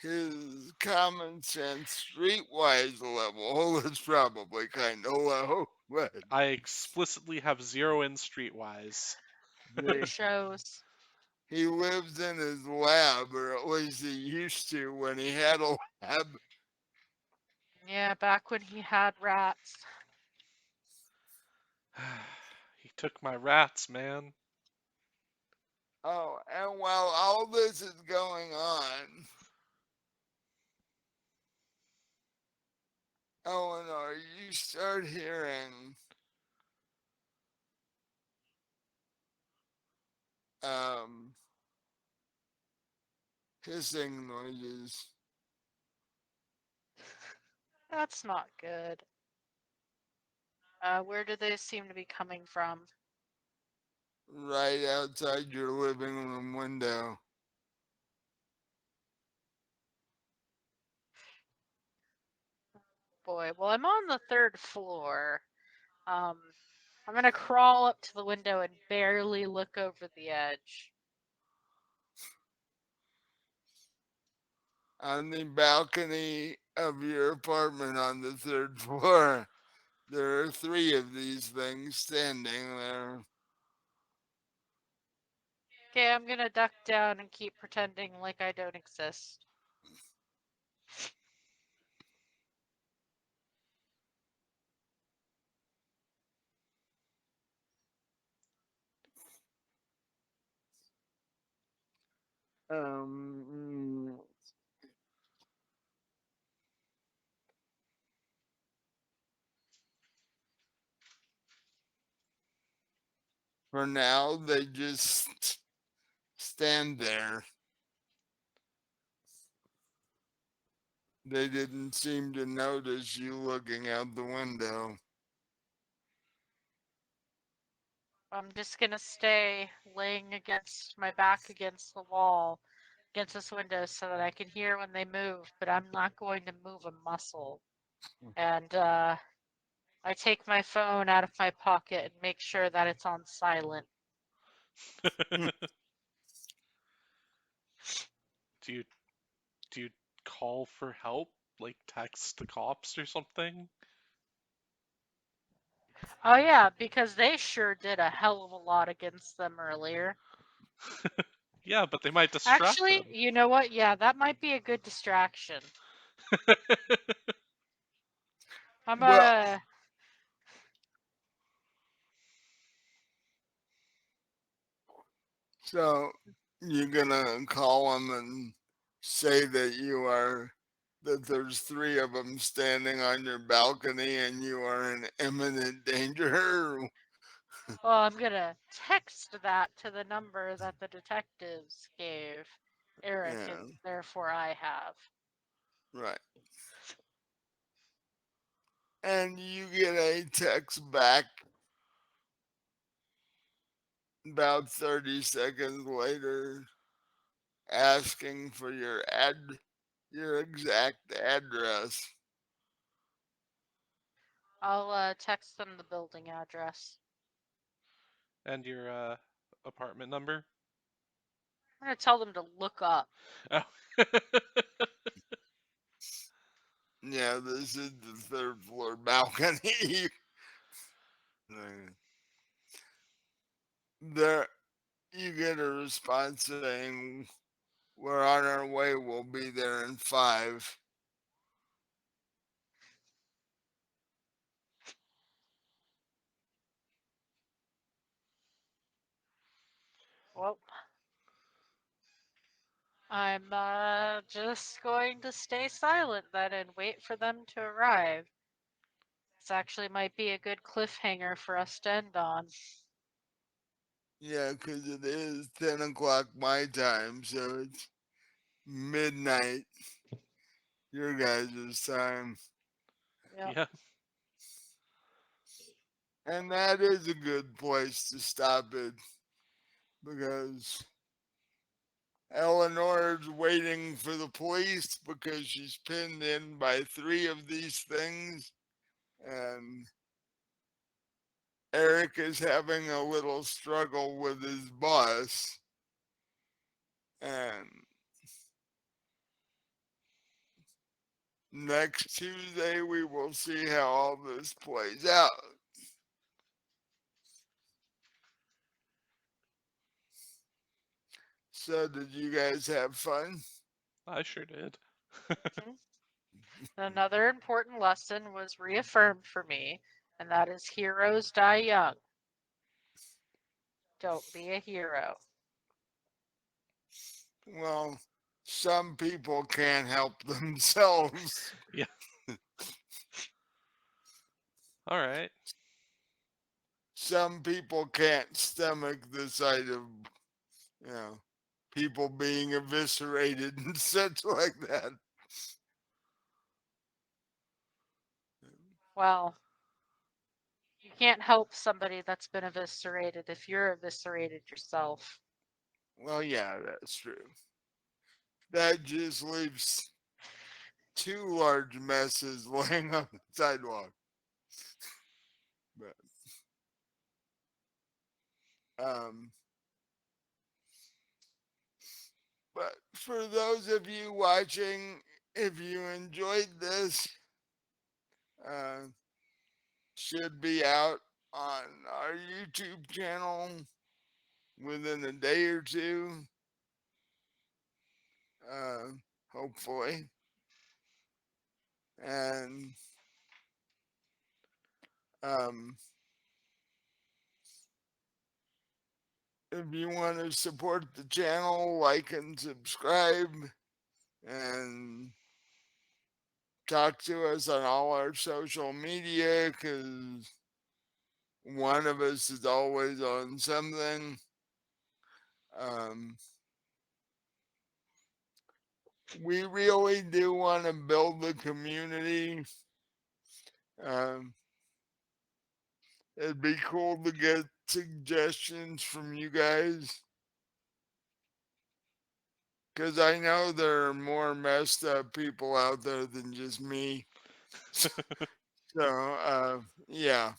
His common sense streetwise level is probably kind of low, but I explicitly have 0 in streetwise. Shows. he lives in his lab, or at least he used to when he had a lab. Yeah, back when he had rats. He took my rats, man. Oh, and while all this is going on, Eleanor, you start hearing um, hissing noises. That's not good. Where do they seem to be coming from? Right outside your living room window. Boy, well, I'm on the 3rd floor. I'm gonna crawl up to the window and barely look over the edge. On the balcony of your apartment on the 3rd floor, there are 3 of these things standing there. Okay, I'm gonna duck down and keep pretending like I don't exist. Um, for now, they just stand there. They didn't seem to notice you looking out the window. I'm just gonna stay laying against my back against the wall, against this window, so that I can hear when they move, but I'm not going to move a muscle. And I take my phone out of my pocket and make sure that it's on silent. do you do you call for help? Like text the cops or something? Oh yeah, because they sure did a hell of a lot against them earlier. Yeah, but they might distract Actually, them. you know what? Yeah, that might be a good distraction. I'm Well, so you're gonna call them and say that there's three of them standing on your balcony and you are in imminent danger. well, I'm gonna text that to the number that the detectives gave Eric, Yeah, and therefore I have. right. And you get a text back about 30 seconds later asking for your exact address. I'll text them the building address. And your apartment number. I'm gonna tell them to look up. Oh. Yeah, this is the third floor balcony. There, you get a response saying, "We're on our way. We'll be there in 5." Well, I'm just going to stay silent then and wait for them to arrive. This actually might be a good cliffhanger for us to end on. Yeah, because it is 10 o'clock my time, so it's midnight your guys' time. Yep. Yeah. And that is a good place to stop it because Eleanor is waiting for the police because she's pinned in by 3 of these things. And Eric is having a little struggle with his boss. And next Tuesday, we will see how all this plays out. So, did you guys have fun? I sure did. Mhm. Another important lesson was reaffirmed for me, and that is heroes die young. Don't be a hero. Well, some people can't help themselves. Yeah. All right. Some people can't stomach the sight of, you know, people being eviscerated and such like that. Well, you can't help somebody that's been eviscerated if you're eviscerated yourself. Well, yeah, that's true. That just leaves 2 large messes laying on the sidewalk. But um, but for those of you watching, if you enjoyed this, uh, should be out on our YouTube channel within a day or two, uh, hopefully. And um, if you want to support the channel, like and subscribe, and talk to us on all our social media because one of us is always on something. Um, we really do want to build the community. Um, it'd be cool to get suggestions from you guys because I know there are more messed up people out there than just me. So, yeah,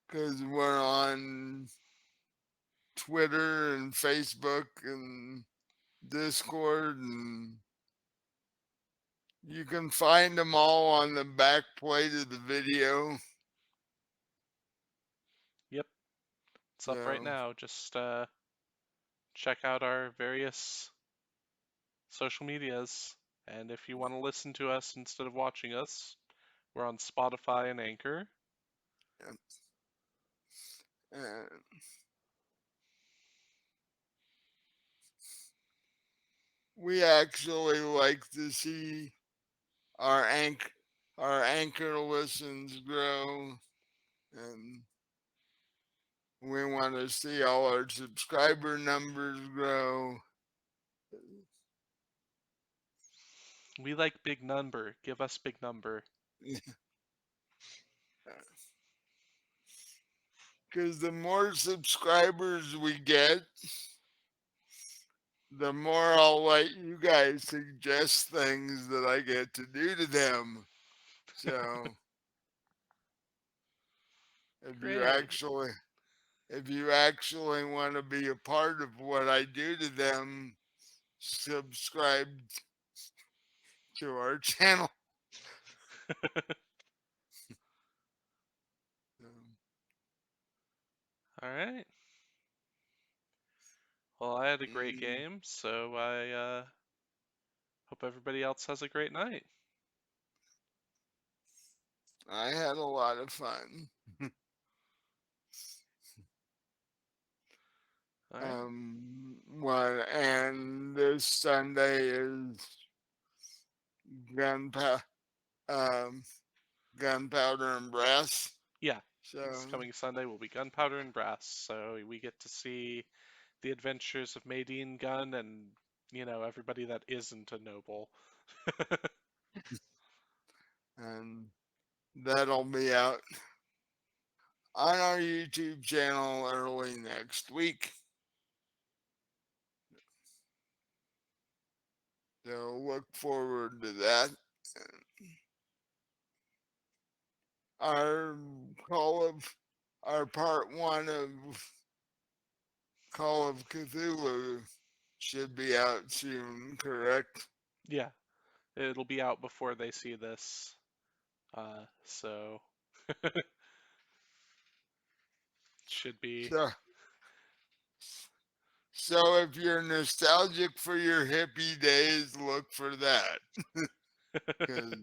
because we're on Twitter and Facebook and Discord, and you can find them all on the back plate of the video. Yep. It's up right So, now. Just check out our various social medias. And if you want to listen to us instead of watching us, we're on Spotify and Anchor. and we actually like to see our anchor listens grow, and we want to see all our subscriber numbers grow. We like big number. Give us big number. Because the more subscribers we get, the more I'll let you guys suggest things that I get to do to them. So if you Great. actually want to be a part of what I do to them, subscribe to our channel. All right. Well, I had a great Mm, game, so I hope everybody else has a great night. I had a lot of fun. All right. And this Sunday is gunpowder, um, gunpowder and brass. Yeah. So This coming Sunday will be Gunpowder and Brass, so we get to see the adventures of Maydeen Gun and, everybody that isn't a noble. and that'll be out on our YouTube channel early next week. So look forward to that. Our our part one of Call of Cthulhu should be out soon, correct? Yeah, it'll be out before they see this. So should be. So, so if you're nostalgic for your hippie days, look for that. Because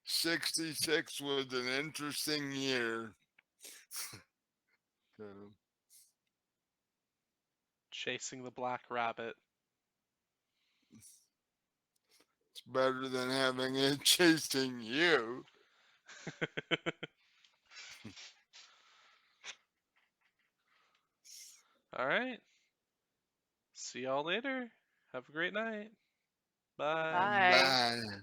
66 was an interesting year. So, Chasing the Black Rabbit. it's better than having it chasing you. All right. See y'all later. Have a great night. Bye. Bye. Bye.